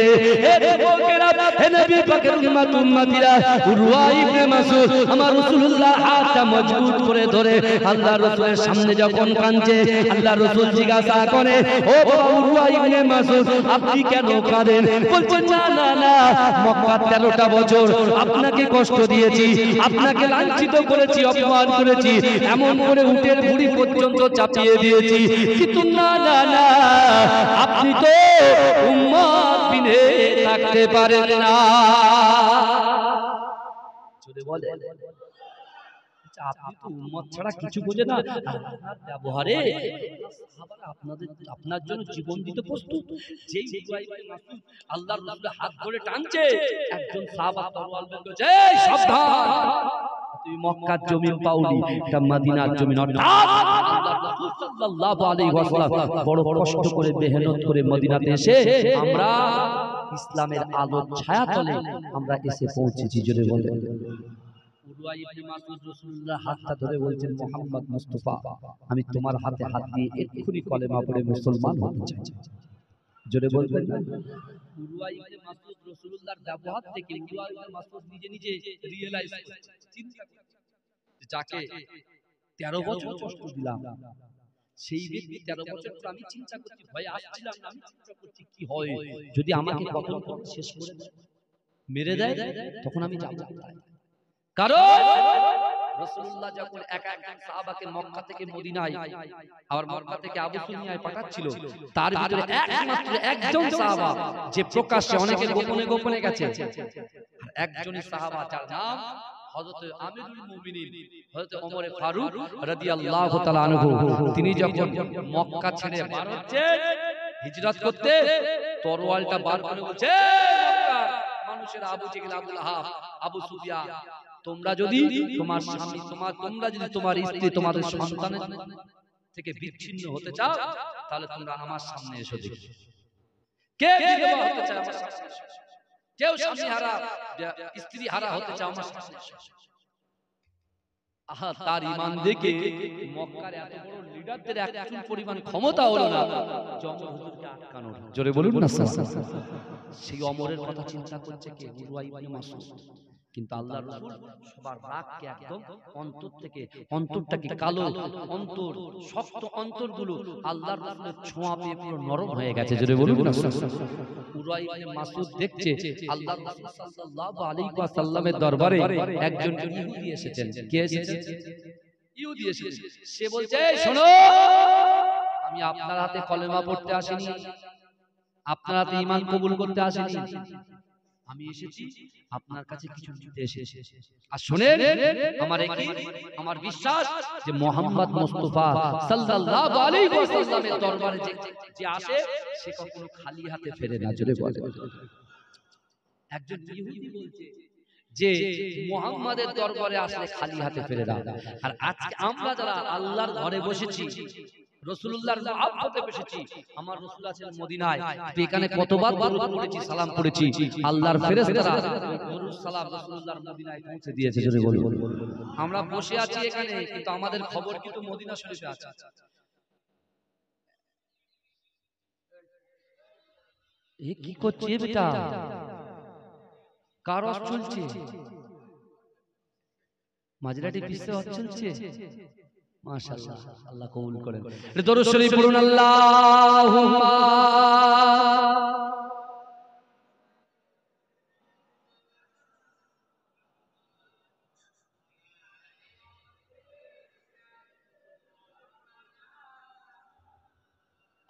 S1: এ যুবকেরা, হে নবী পাকের উম্মতিরা, উরওয়া ইবনে মাসউদ আমার রাসূলুল্লাহ হাতটা মজবুত করে ধরে আল্লাহর রাসূলের সামনে যখন কাঁদছে, আল্লাহর রাসূল জিজ্ঞাসা করে, ও উরওয়া ইবনে মাসউদ, আপনি কেন কাঁদেন? বলছেন, না না না, মক্কার 13টা বছর আপনাকে কষ্ট দিয়েছি, আপনাকে লাঞ্ছিত করেছি, অপমান করেছি, এমন করে উটের ভুঁড়ি পর্যন্ত চাপিয়ে দিয়েছি, কিন্তু না না না, আপনি তো উম্মত বিনে থাকতে পারেন না। যদি বলে আপনি তো উম্মত ছাড়া কিছু বোঝে না, আপনার ব্যবহারে আপনার জন্য জীবন দিতে প্রস্তুত। যেই আল্লাহর রাসূলের হাত ধরে টানছে, একজন সাহাবা তরোয়াল বের করেছে, এই সাবধান, তুই মক্কার জমিন পাওনি, এটা মদিনার জমিন। অর্থাৎ আল্লাহর রাসূল সাল্লাল্লাহু আলাইহি ওয়াসাল্লাম বড় কষ্ট করে মেহনত করে মদিনাতে এসে আমরা ইসলামের আলোর ছায়াতলে আমরা এসে পৌঁছেছি। জোরে বলেন। উরওয়া ইবনে মাসউদ রাসূলুল্লাহ হাতটা ধরে বলছেন, মুহাম্মদ মুস্তাফা, আমি তোমার হাতে হাত দিয়ে এক্ষুনি কলেমা পড়ে মুসলমান হতে চাই। জোরে বলবেন না? উরওয়া ইবনে মাসউদ রাসূলুল্লাহর ব্যবহার থেকে উরওয়া ইবনে মাসউদ নিজে নিজে রিয়েলাইজ করছে, চিন্তা করছে, যাকে 13 বছর কষ্ট দিলাম, সেই ব্যক্তি 13 বছর পর আমি চিন্তা করছি, ভয়ে আসছিলাম না, আমি চিন্তা করছি কি হয় যদি আমাকে কতল করে শেষ করে দেয়, মেরে দেয়, তখন আমি যাব কোথায়? কারণ রাসূলুল্লাহ যখন এক একজন সাহাবাকে মক্কা থেকে মদিনায় আর মক্কা থেকে আবু সুফিয়ায় পাঠাচ্ছিল, তার ভিতরে একমাত্র একজন সাহাবা যে প্রকাশ্যে, অনেকে গোপনে গোপনে গেছে, আর একজনই সাহাবা যার নাম হযরত আমিরুল মুমিনিন হযরত ওমর ফারুক রাদিয়াল্লাহু তাআলা আনহু। তিনি যখন মক্কা ছেড়ে বার হচ্ছেন হিজরত করতে, তরোয়ালটা বার করে বলছে, মক্কার মানুষেরা, আবু জেহেল, আবু লাহাব, আবু সুফিয়ান, তোমরা যদি তোমার স্বামী, তোমরা যদি তোমার স্ত্রী, তোমাদের সন্তানের থেকে বিচ্ছিন্ন হতে চাও, তাহলে তোমরা আমার সামনে এসো। দেখি কে বিধবা হতে চায় আমার সামনে এসো, কেউ স্বামী হারা, স্ত্রী হারা হতে চায় আমার সামনে এসো। আহা, তার ঈমান দেখে মক্কার এত বড় লিডারদের একটু পরিমাণ ক্ষমতা হলো না যে ওমর হুজুরকে আটকানোর। জোরে বলুন না স্যার। সেই ওমরের কথা চিন্তা করছে কে? উরওয়া ইবনে মাসউদ। কিন্তু আল্লাহর রাসূল সবার রাগকে একদম অন্তর থেকে, অন্তরটাকে কালো অন্তর, শক্ত অন্তরগুলো আল্লাহর রাসূলের ছোঁয়া পেয়ে পুরো নরম হয়ে গেছে। জোরে বলুন না। উরওয়া ইবনে মাসউদ দেখছে আল্লাহর রাসূল সাল্লাল্লাহু আলাইহি ওয়াসাল্লামের দরবারে একজন ইহুদি এসেছেন। কে এসেছেন? ইহুদি এসেছেন। সে বলছে, শোনো, আমি আপনার হাতে কলেমা পড়তে আসিনি, আপনার হাতে ঈমান কবুল করতে আসিনি, আমি এসেছি আপনার কাছে কিছু নিতে এসেছি। আর শুনেন, আমার বিশ্বাস যে মুহাম্মদ মুস্তাফা সাল্লাল্লাহু আলাইহি ওয়াসাল্লামের দরবারে যে আসে সে কখনো খালি হাতে ফেরে না। জোরে বলে। একজন ইহুদি বলছে যে মুহাম্মাদের দরবারে আসলে খালি হাতে ফেরে না। আর আজকে আমরা যারা আল্লাহর ঘরে বসেছি, রাসূলুল্লাহর মহব্বতে বসেছি, আমার রাসূল আছেন মদিনায়, এখানে কতবার দরুদ পড়েছি, সালাম পড়েছি, আল্লাহর ফেরেশতারা দরুদ সালাম রাসূলুল্লাহর মদিনায় পৌঁছে দিয়েছে। জোরে বলুন। আমরা বসে আছি এখানে, কিন্তু আমাদের খবর কিন্তু মদিনা শরীফে আছে। এ কি করছে বেটা? কারস চলছে, মাজরাটি পিছতে হচ্ছে। মাশাআল্লাহ, আল্লাহ কবুল করেন। দরুদ শরীফ পড়ুন। আল্লাহুম্মা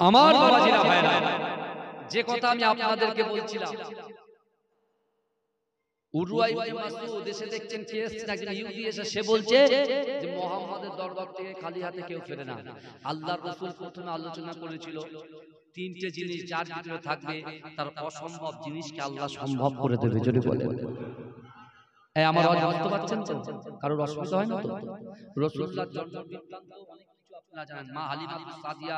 S1: আমার বাবাজিরা ভাইরা, যে কথা আমি আপনাদেরকে বলছিলাম, উরওয়া ইবনে মাসউদ এসে দেখছেন কে এসেছে, একজন ইহুদি এসে সে বলছে যে মুহাম্মাদের দরবার থেকে খালি হাতে কেউ ফেরে না। আল্লাহর রাসূল প্রথমে আলোচনা করেছিল তিনটে জিনিস যার ভিতরে থাকবে তার অসম্ভব জিনিসকে আল্লাহ সম্ভব করে দেবে। যদি বলে এই আমার আওয়াজ বুঝতে পারছেন তো? কারোর অসুবিধা হয় না তো? রাসূলুল্লাহর জন্ম বৃত্তান্ত অনেক কিছু আপনারা জানেন। মা হালিমাতুস সাদিয়া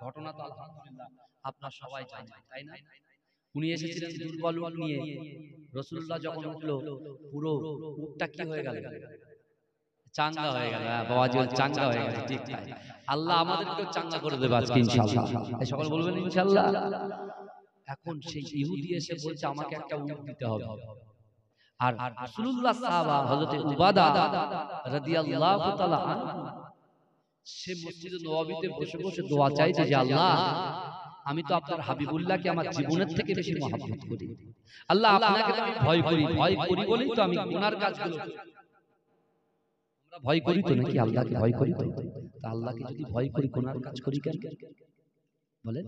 S1: ঘটনা তো আলহামদুলিল্লাহ আপনারা সবাই জানেন, তাই না? উনি এসেছিলেন দুর্বল উট নিয়ে। রাসূলুল্লাহ যখন উঠলো পুরো উটটা কি হয়ে গেল? চাঙ্গা হয়ে গেল। বাবাজি চাঙ্গা হয়ে গেল। ঠিক তাই, আল্লাহ আমাদেরকেও চাঙ্গা করে দেবে আজকে ইনশাআল্লাহ। এই সকল বলবেন ইনশাআল্লাহ। এখন সেই ইহুদি এসে বলছে আমাকে একটা উট দিতে হবে। আর রাসূলুল্লাহ সাহাবা হযরত উবাদা রাদিয়াল্লাহু তাআলা আনহু সে মসজিদে নববীতে বসে বসে দোয়া চাইছে যে আল্লাহ আমি তো আপনার হাবিবুল্লাহকে আমার জীবনের থেকে বেশি মহব্বত করি। আল্লাহ আপনাকে তো আমি ভয় করি, ভয় করি বলেই তো আমি গুনার কাজগুলো করি। আমরা ভয় করি তো নাকি? আল্লাহকে ভয় করি তো? তা আল্লাহকে যদি ভয় করি গুনার কাজ করি কেন বলেন?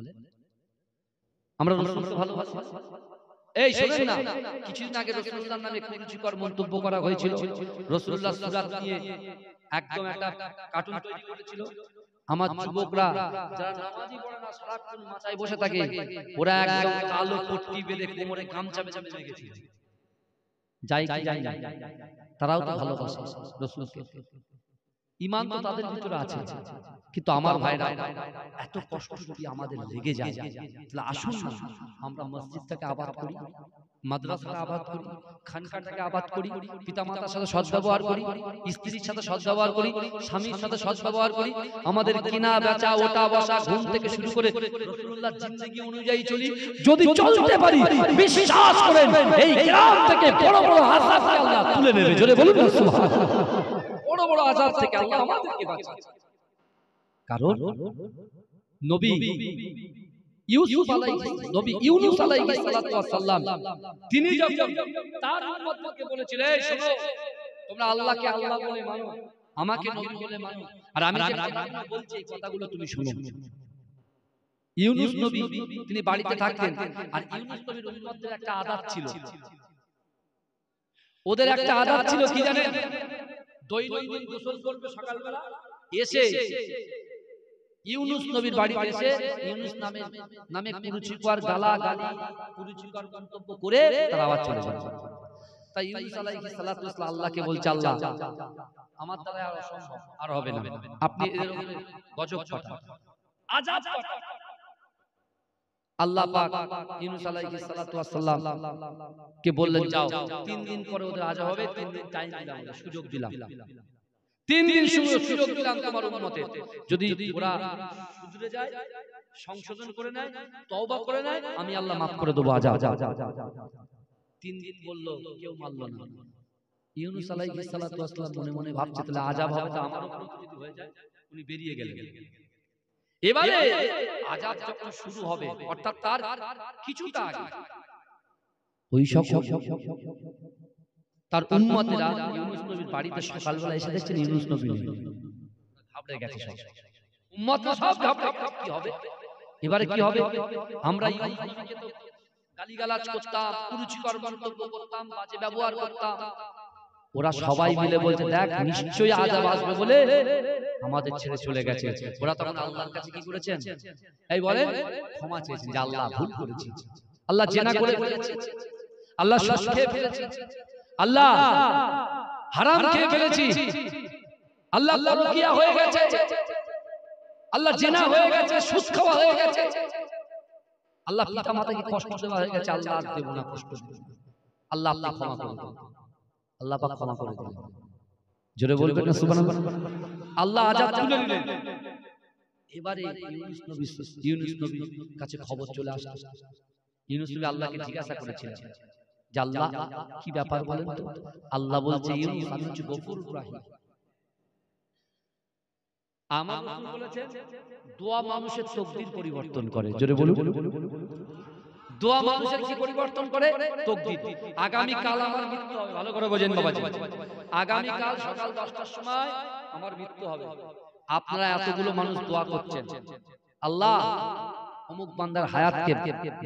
S1: আমরা রাসূলকে ভালোবাসি। এই শুনেন না, কিছুদিন আগে রাসূলুল্লাহর নামে কুরুচিকর মন্তব্য করা হয়েছিল। রাসূলুল্লাহ সূরাত নিয়ে একদম একটা কার্টুন তৈরি করেছিল। আমার যুবকরা যারা নামাজি পড়ে না সারাক্ষণ মাচায় বসে থাকে, ওরা একদম কালো পট্টি বেঁধে কোমরে গামছা বেঁধে নেমে গেছে। যাই কি যাই না, তারাও তো ভালোবাসে রাসূলকে, ঈমান তো তাদের ভিতরে আছে। কিন্তু আমার ভাইরা এত কষ্ট যদি আমাদের লেগে যায়, তাহলে আসুন না আমরা মসজিদটাকে আবাদ করি, মাদ্রাসাকে আবাদ করি, খানকাটাকে আবাদ করি, পিতামাতার সাথে সদ্ব্যবহার করি, স্ত্রীর সাথে সদ্ব্যবহার করি, স্বামীর সাথে সদ্ব্যবহার করি, আমাদের কিনা বেচা ওঠা বসা ঘুম থেকে শুরু করে রাসূলুল্লাহর জিন্দেগি অনুযায়ী চলি। যদি চলতে পারি বিশ্বাস করেন এই গ্রাম থেকে বড় বড় আযাবকে আল্লাহ তুলে নেবে। জোরে বলুন না সুবহানাল্লাহ। বড় বড় আযাব থেকে আল্লাহ আমাদেরকে বাঁচাবে। কারণ নবী ইউসুফ আলাইহিস নবী ইউনূস আলাইহিস সালাতু ওয়াস সালাম তিনি যখন তার উম্মতকে বলেছিলেন এই শোনো তোমরা আল্লাহকে আল্লাহ বলে মানো, আমাকে নবী বলে মানো, আর আমি যে কথাগুলো বলছি এই কথাগুলো তুমি শোনো। ইউনূস নবী তিনি বাড়িতে থাকতেন, আর ইউনূস নবীর উম্মতদের একটা আদত ছিল। ওদের একটা আদত ছিল কি জানেন? দৈনন্দিন গোসল করবে সকালবেলা, এসে ইউনূস নবীর বাড়িতে এসে ইউনূস নামে কুরুচিকর গালাগালি কুরুচিকর মন্তব্য করে তার আওয়াজ চলে যায়। তাই ইউনূস আলাইহিস সালাতু ওয়াস সালাম আল্লাহকে বলছে আল্লাহ আমার দ্বারা আর অসম্ভব, আর হবে না, আপনি এদের উপরে গজব পাঠান, আযাব পাঠান। আল্লাহ পাক ইউনূস আলাইহিস সালাতু ওয়াস সালাম কে বললেন যাও 3 দিন পরে ওদের আযাব হবে, 3 দিন টাইম দিলাম, সুযোগ দিলাম, 3 দিন সুযোগ দিলাম তোমার উম্মতের, যদি ওরা শুধরে যায়, সংশোধন করে নেয়, তওবা করে নেয়, আমি আল্লাহ maaf করে দেব আযাব। 3 দিন বলল, কেউ মানল না। ইউনূস আলাইহিস সালাতু ওয়াস সালাম মনে মনে ভাবছে তাহলে আযাব হবে তো আমার উপর যদি হয়ে যায়। উনি বেরিয়ে গেলেন। এবারে আযাব যখন শুরু হবে, অর্থাৎ তার কিছুটা আগে ওই সব তার উম্মতেরা ইউনূস নবীর বাড়িতে সকালবেলা এসে দেখছেন ইউনূস নবী নেই, ঘাবড়ে গেছে সব উম্মতরা, সব ঘাবড়ে গেছে। কি হবে এবারে, কি হবে? আমরা ইউনূস নবীকে তো গালিগালাজ করতাম, কুরুচিকর মন্তব্য করতাম, বাজে ব্যবহার করতাম, ওরা সবাই মিলে বলছে দেখ নিশ্চয়ই আযাব আসবে বলে আমাদের ছেড়ে চলে গেছে। ওরা তখন আল্লাহর কাছে কি করেছেন? এই বলেন ক্ষমা চেয়েছেন যে আল্লাহ ভুল করেছি, আল্লাহ জেনা করে ফেলেছি, আল্লাহ সুদ খেয়ে ফেলেছি, আল্লাহ হারাম খেয়ে ফেলেছি, আল্লাহ পরকিয়া হয়ে গেছে, আল্লাহ জিনা হয়ে গেছে, সুদ খাওয়া হয়ে গেছে, আল্লাহ পিতা মাতাকে কষ্ট দেওয়া হয়ে গেছে, আল্লাহ আর দেব না কষ্ট, আল্লাহ আপনি ক্ষমা করে দিন। আল্লাহ পাক ক্ষমা করে দিলেন। জোরে বলবেন না সুবহানাল্লাহ। আল্লাহ আযাব তুলে নিলেন। এবারে ইউনূস নবীর কাছে খবর চলে আসলো। ইউনূস নবী আল্লাহকে জিজ্ঞাসা করেছিলেন যে আল্লাহ কি ব্যাপার বলেন তো? আল্লাহ বলছে ইউনূস আমি হচ্ছে গফুরুর রাহিম। আমার রাসূল বলেছেন দোয়া মানুষের তাকদীর পরিবর্তন করে। জোরে বলুন। দোয়া মানুষের কি পরিবর্তন করে? তাকদীর। আগামী কাল আমার মৃত্যু হবে, ভালো করে বোঝেন বাবাজি, আগামী কাল সকাল 10টার সময় আমার মৃত্যু হবে। আপনারা এতগুলো মানুষ দোয়া করছেন, আল্লাহ অমুক বান্দার হায়াতকে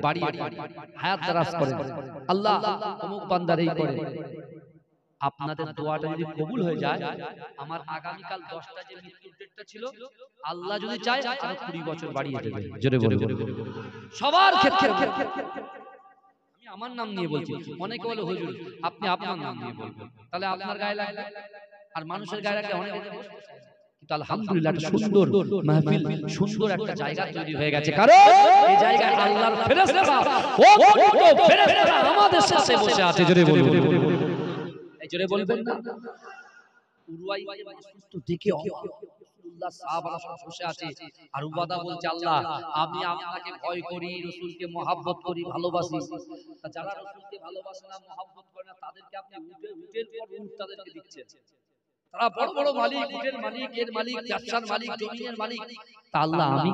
S1: বাড়িয়ে হায়াত দারাজ করেন, আল্লাহ অমুক বান্দার এই করে। আপনাদের দোয়াটা যদি কবুল হয়ে যায়, আমার আগামীকাল 10টা যে মৃত্যুর ডেটটা ছিল, আল্লাহ যদি চায় আরো 20 বছর বাড়িয়ে দেবে। জোরে বলে সবার ক্ষেত্রে। আমি আমার নাম নিয়ে বলছি, অনেকে বলে হুজুর আপনি আপনার নাম নিয়ে বলবেন, তাহলে আপনার গায়ে লাগবে আর মানুষের গায়ে লাগলে অনেকে। কিন্তু আলহামদুলিল্লাহ একটা সুন্দর মাহফিল, সুন্দর একটা জায়গা তৈরি হয়ে গেছে, কারণ এই জায়গায় আল্লাহর ফেরেশতারা অগণিত ফেরেশতারা আমাদের সাথে বসে আছে। জোরে বলুন, এই জোরে বলবেন না? উরওয়াই সুস্থ দেখে রাসূলুল্লাহ সাহাবারা সব বসে আছে, আর উবাদা বলছে আল্লাহ আমি আপনাকে ভয় করি, রাসূলকে মহব্বত করি, ভালোবাসি। যারা রাসূলকে ভালোবাসে না, মহব্বত করে না, তাদেরকে আপনি উটের পর উট তাদেরকে দিচ্ছেন। তারা বড় বড় মালিক, উটের মালিক, এর মালিক, ব্যবসার মালিক, জমিনের মালিক। তা আল্লাহ আমি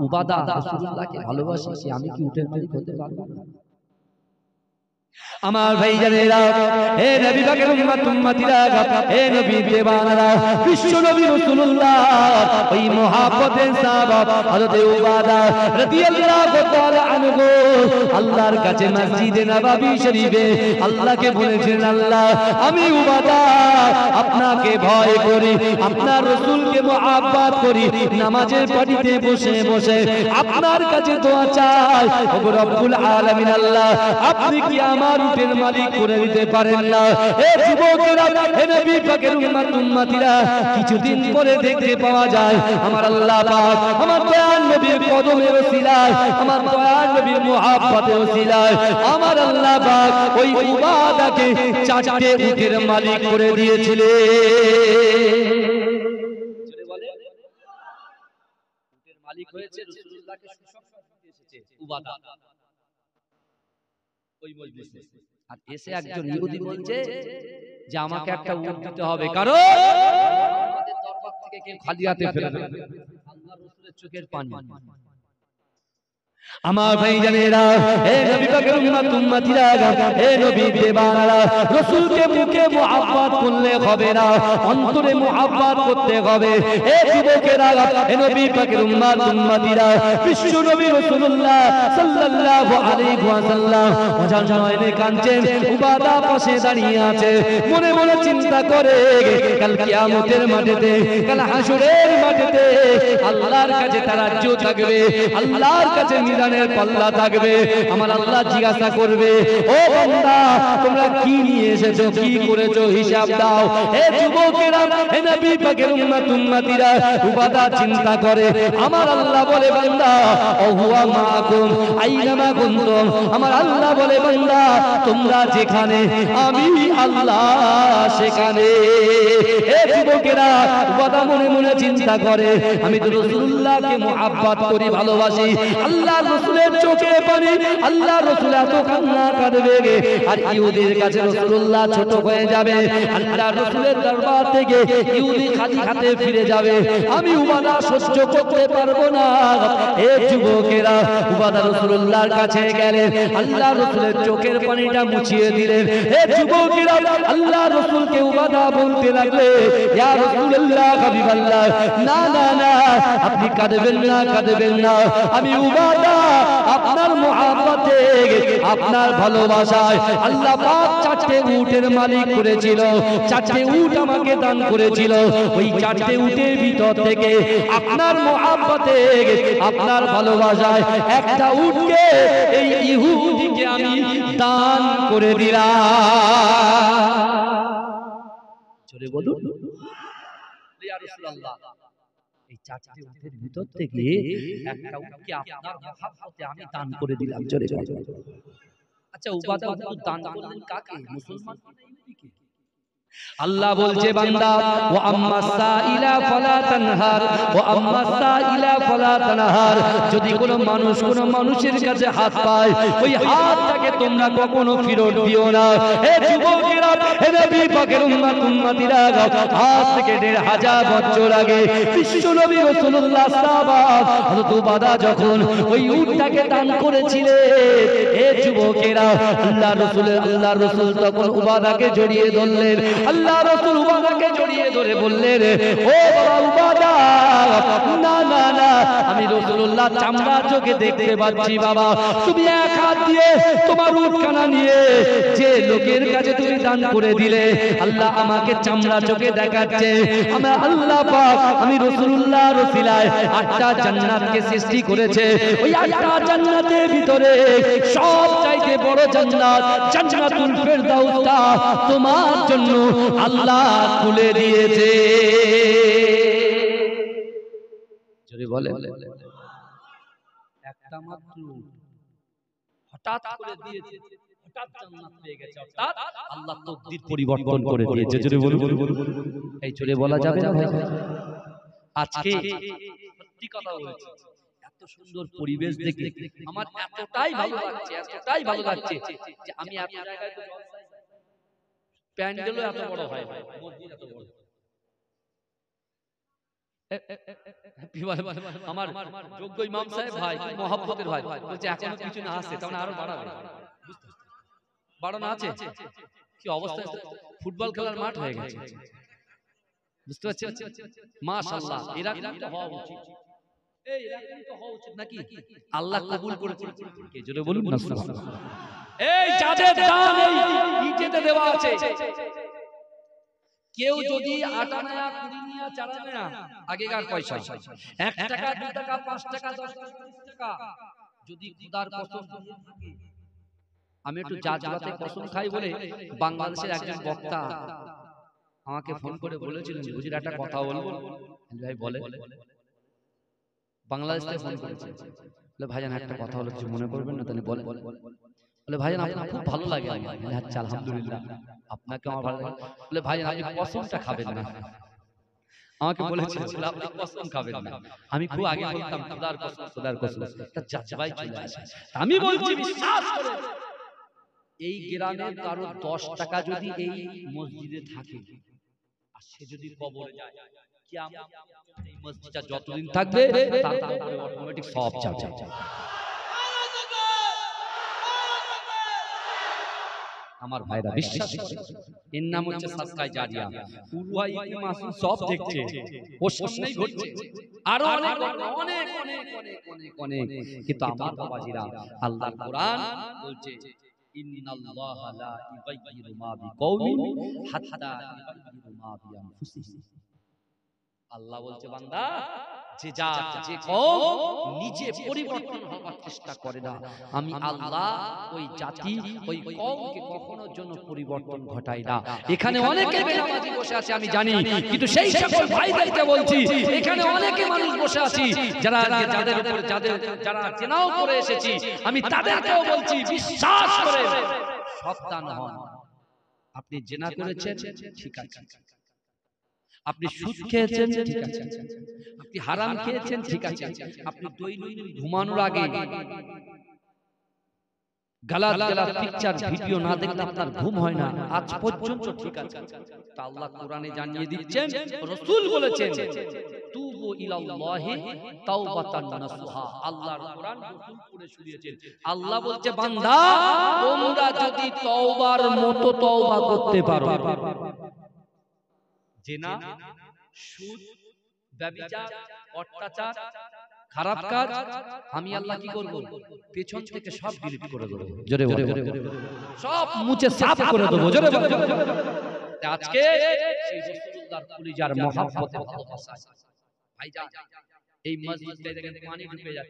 S1: উবাদা রাসূলুল্লাহকে ভালোবাসি, আমি কি উটের মালিক হতে পারবো না? আমার ভাইজানেরা, হে নবী পাকের উম্মতিরা, হে নবী দেবানারা, বিশ্ব নবী রাসূলুল্লাহ ওই মুহাব্বতের সাহাবা হযরত উবাদা রাদিয়াল্লাহু তাআলা আনহু আল্লাহর কাছে মসজিদে নববী শরীফে আল্লাহকে বলেছেন, আল্লাহ আমি উবাদা আপনাকে ভয় করি, আপনার রাসূলকে মুহাব্বত করি, নামাজের পাটিতে বসে বসে আপনার কাছে দোয়া চাই, ওগো রব্বুল আলামিন আল্লাহ আপনি কি আমার উটের মালিক করে দিতে পারেন না? এ যুবকেরা, হে নবী পাকের উম্মতিরা, কিছুদিন পরে দেখতে পাওয়া যায় আমার আল্লাহ পাক আমার দয়ার নবীর কদমের ওসিলায়, আমার দয়ার নবীর মুহাব্বতের ওসিলায় আমার আল্লাহ পাক ওই উবাদাকে 4টে উটের মালিক করে দিয়েছিলেন। জোরে বলে, উটের মালিক হয়েছে রাসূলুল্লাহকে সুসংবাদ দিতে এসেছে উবাদা ওই মজলিসে। আর এসে একজন ইহুদি বলছে যে আমাকে একটা উট দিতে হবে, কারণ আমাদের দরবার থেকে কেউ খালি হাতে ফেরে না, আল্লাহর রাসূলের চোখের পানি। আমার ভাইজানেরা, হে নবী পাকের উম্মতিরা, হে নবী দেবানারা, রাসূলকে মুখে মুহাব্বত করলে হবে না, অন্তরে মুহাব্বত করতে হবে। হে যুবকেরা, হে নবী পাকের উম্মতিরা, বিশ্ব নবী রাসূলুল্লাহ সাল্লাল্লাহু আলাইহি ওয়াসাল্লাম ওজান নয়নে কাঁদছেন, উবাদা পাশে দাঁড়িয়ে আছে, মনে মনে চিন্তা করে কাল কিয়ামতের মাঠেতে, কাল হাসরের মাঠেতে আল্লাহর কাছে তারাজ্জু থাকবে, আল্লাহর কাছে মিজানের পাল্লা থাকবে। আমার আল্লাহ জিজ্ঞাসা করবে, ও বান্দা তোমরা কি নিয়ে এসেছো, কি করেছো, হিসাব দাও। হে যুবকেরা, হে নবী পাকের উম্মতিরা, উবাদা চিন্তা করে, আমার আল্লাহ বলে বান্দা ও হুয়া মাকুম আইনামা কুনতুম, আমার আল্লাহ বলে বান্দা তোমরা যেখানে আমি আল্লাহ সেখানে। হে যুবকেরা, উবাদা মনে মনে চিন্তা করে, আমি তো রাসূলুল্লাহকে মুহাব্বত করি, ভালোবাসি, আল্লাহর রাসূলের চোখে পানি, আল্লাহর রাসূল এত কান্না কাঁদবে, আর ইহুদির কাছে রাসূলুল্লাহ ছোট হয়ে যাবে, আল্লাহর রাসূলের দরবার থেকে ইহুদি খালি হাতে ফিরে যাবে, আমি উবাদা সহ্য করতে পারবো না। হে যুবকেরা, উবাদা রাসূলুল্লাহর কাছে গেলেন, আল্লাহর রাসূলের চোখের পানিটা মুছিয়ে দিলেন। হে যুবকেরা, আল্লাহর রাসূলকে উবাদা বলতে লাগলে, ইয়া রাসূলুল্লাহ, হাবিবাল্লাহ, না না না আপনি কাঁদবেন না, কাঁদবেন না, আমি উবাদা আপনার মুহাব্বতে, আপনার ভালোবাসায় আল্লাহ পাক 4টে উটের মালিক করেছিল, 4টে উট আমাকে দান করেছিল, ওই 4টে উটের ভিতর থেকে আপনার মুহাব্বতে, আপনার ভালোবাসায় একটা উটকে এই ইহুদিকে আমি দান করে দিলাম। জোরে বলুন, ইয়া রাসূলুল্লাহ, এই 4টে উটের ভিতর থেকে একটা উটকে আপনার মুহাব্বতে আমি দান করে দিলাম। জোরে বলুন। আচ্ছা, উবাদা উট দান করলেন কাকে? মুসলমান না ইহুদিকে? আল্লাহ বলছে, বান্দা ও আম্মা সাইলা ফালা তানহার, ও আম্মা সাইলা ফালা তানহার, যদি কোনো মানুষ কোনো মানুষের কাছে হাত পায়, ওই হাতটাকে তোমরা কখনো ফেরত দিও না। হে যুবকেরা, হে নবী পাকের উম্মতিরা, আজ থেকে 1500 বছর আগে বিশ্ব নবী রাসূলুল্লাহ সাহাবাত হযরত উবাদা যখন ওই উটটাকে দান করেছিলেন, হে যুবকেরা, আল্লাহর রাসূল তখন উবাদাকে জড়িয়ে ধরলেন, আল্লাহ রাসূল উবাদাকে জড়িয়ে ধরে বললেন, ও বাবা উবাদা, না না না, আমি রাসূলুল্লাহ চামড়া চোখে দেখতে পাচ্ছি বাবা। তুমি এক হাত দিয়ে তোমার উটখানা নিয়ে যে লোকের কাছে তুমি দান করে দিলে, আল্লাহ আমাকে চামড়া চোখে দেখাচ্ছে। আমি আল্লাহ পাক, আমি রাসূলুল্লাহর ওসিলায় 8টা জান্নাতকে সৃষ্টি করেছে। ওই 8টা জান্নাতের ভিতরে সবচাইতে বড় জান্নাত জান্নাতুল ফেরদাউসটা তোমার জন্য আল্লাহ খুলে দিয়েছে। জোরে বলে, একটা মাত্র হঠাৎ করে দিয়েছে, হঠাৎ জান্নাত পেয়ে গেছে, অর্থাৎ আল্লাহ তকদির পরিবর্তন করে দিয়েছে। জোরে বলুন, এই জোরে বলা যাবে না ভাই? আজকে সত্যি কথা বলছি, এত সুন্দর পরিবেশ দেখে আমার এতটাই ভালো লাগছে, এতটাই ভালো লাগছে যে আমি এত জায়গায় তো প্যান্ডেলও এত বড় হয়, মসজিদ এত বড়। আমার যোগ্য ইমাম সাহেব ভাই, মহব্বতের ভাই বলছে এখনো কিছু না আছে, তখন আরো বাড়াবে, বাড়ানো আছে। কি অবস্থা, ফুটবল খেলার মাঠ হয়ে গেছে, বুঝতে পারছেন? মাশাআল্লাহ, এরকম তো হওয়া উচিত, এই এরকম তো হওয়া উচিত নাকি? আল্লাহ কবুল করেছে, কে জোরে বলুন না সুবহানাল্লাহ। এই যাদের দান এই ইটেতে দেওয়া আছে, কেউ যদি 8 আনা 20 নিয়া 4 আনা আগেকার পয়সা 1 টাকা 2 টাকা 5 টাকা 10 টাকা 20 টাকা যদি খোদার কসম দিয়ে থাকে, আমি একটু জাজবাতে কসম খাই বলে বাংলাদেশের একজন বক্তা আমাকে ফোন করে বলেছিলেন, হুজুর একটা কথা বলবো। ভাই বলে, বাংলাদেশ থেকে ফোন করেছে, বলে ভাইজান একটা কথা হলো, কিছু মনে করবেন না? তাহলে বলে, বলে ভাইজান আপনাকে খুব ভালো লাগে। আচ্ছা আলহামদুলিল্লাহ, আপনাকে আমার ভালো লাগে। বলে ভাইজান আপনি কসমটা খাবেন না। আমাকে বলেছিল আপনি কসম খাবেন না। আমি খুব আগে বলতাম খোদার কসম, খোদার কসম, তা যাচাই চলে আসে। আমি বলছি বিশ্বাস করে, এই গ্রামের কারো 10 টাকা যদি এই মসজিদে থাকে আর সে যদি কবরে যায়, কিয়ামত এই মসজিদটা যতদিন থাকবে তার উপরে অটোমেটিক সওয়াব যাবে। আমার ভাইরা বিশ্বাস করে, এর নাম হচ্ছে সাদকায়ে জারিয়া। উরুয়াই মাসুম সব দেখছে, ওর সামনেই ঘটছে, আরো অনেক অনেক অনেক অনেক অনেক। কিন্তু আমার বাবাজিরা, আল্লাহর কোরআন বলছে ইন্নাল্লাহা লা ইউগাইয়িরু মা বিকাউমিন হাত্তা ইউগাইয়িরু মা বিআনফুসিহিম। আল্লাহ বলছে বান্দা, যে জাত যে কওম নিজে পরিবর্তন হওয়ার চেষ্টা করে না, আমি আল্লাহ ওই জাতি ওই কওমকে কখনো জন্য পরিবর্তন ঘটাই না। এখানে অনেকে বেনামাজি বসে আছে আমি জানি, কিন্তু সেই সকল ভাইদেরকে বলছি, এখানে অনেকে মানুষ বসে আছি যারা যাদের উপর যারা জেনাও করে এসেছি, আমি তাদেরকেও বলছি বিশ্বাস করে সাবধান হন। আপনি জেনা করেছেন ঠিক আছে, আপনি সুদ খেয়েছেন ঠিক আছে, আপনি হারাম খেয়েছেন ঠিক আছে, আপনি দৈনন্দিন ঘুমানোর আগে গালাত গালাত পিকচার ভিডিও না দেখলে আপনার ঘুম হয় না, আজ পর্যন্ত ঠিক আছে। তা আল্লাহ কোরআনে জানিয়ে দিচ্ছেন, রাসূল বলেছেন তুবু ইলাল্লাহি তাওবাতান নাসুহা। আল্লাহর কোরআন রাসূল পড়ে শুনিয়েছেন, আল্লাহ বলছে বান্দা তোমরা যদি তওবার মতো তওবা করতে পারো, জিনা, সুদ, ব্যভিচার, অত্যাচার, খারাপ কাজ, আমি আল্লাহ কি করব? পেছন থেকে সব ডিলিট করে দেব। জোরে বলে, সব মুছে সাফ করে দেব। জোরে বলে, আজকে সেই রাসূলুল্লাহর কলিজার মহব্বতে ভালোবাসা, ভাইজান এই মসজিদে দেখেন পানি ঢুকে যাচ্ছে।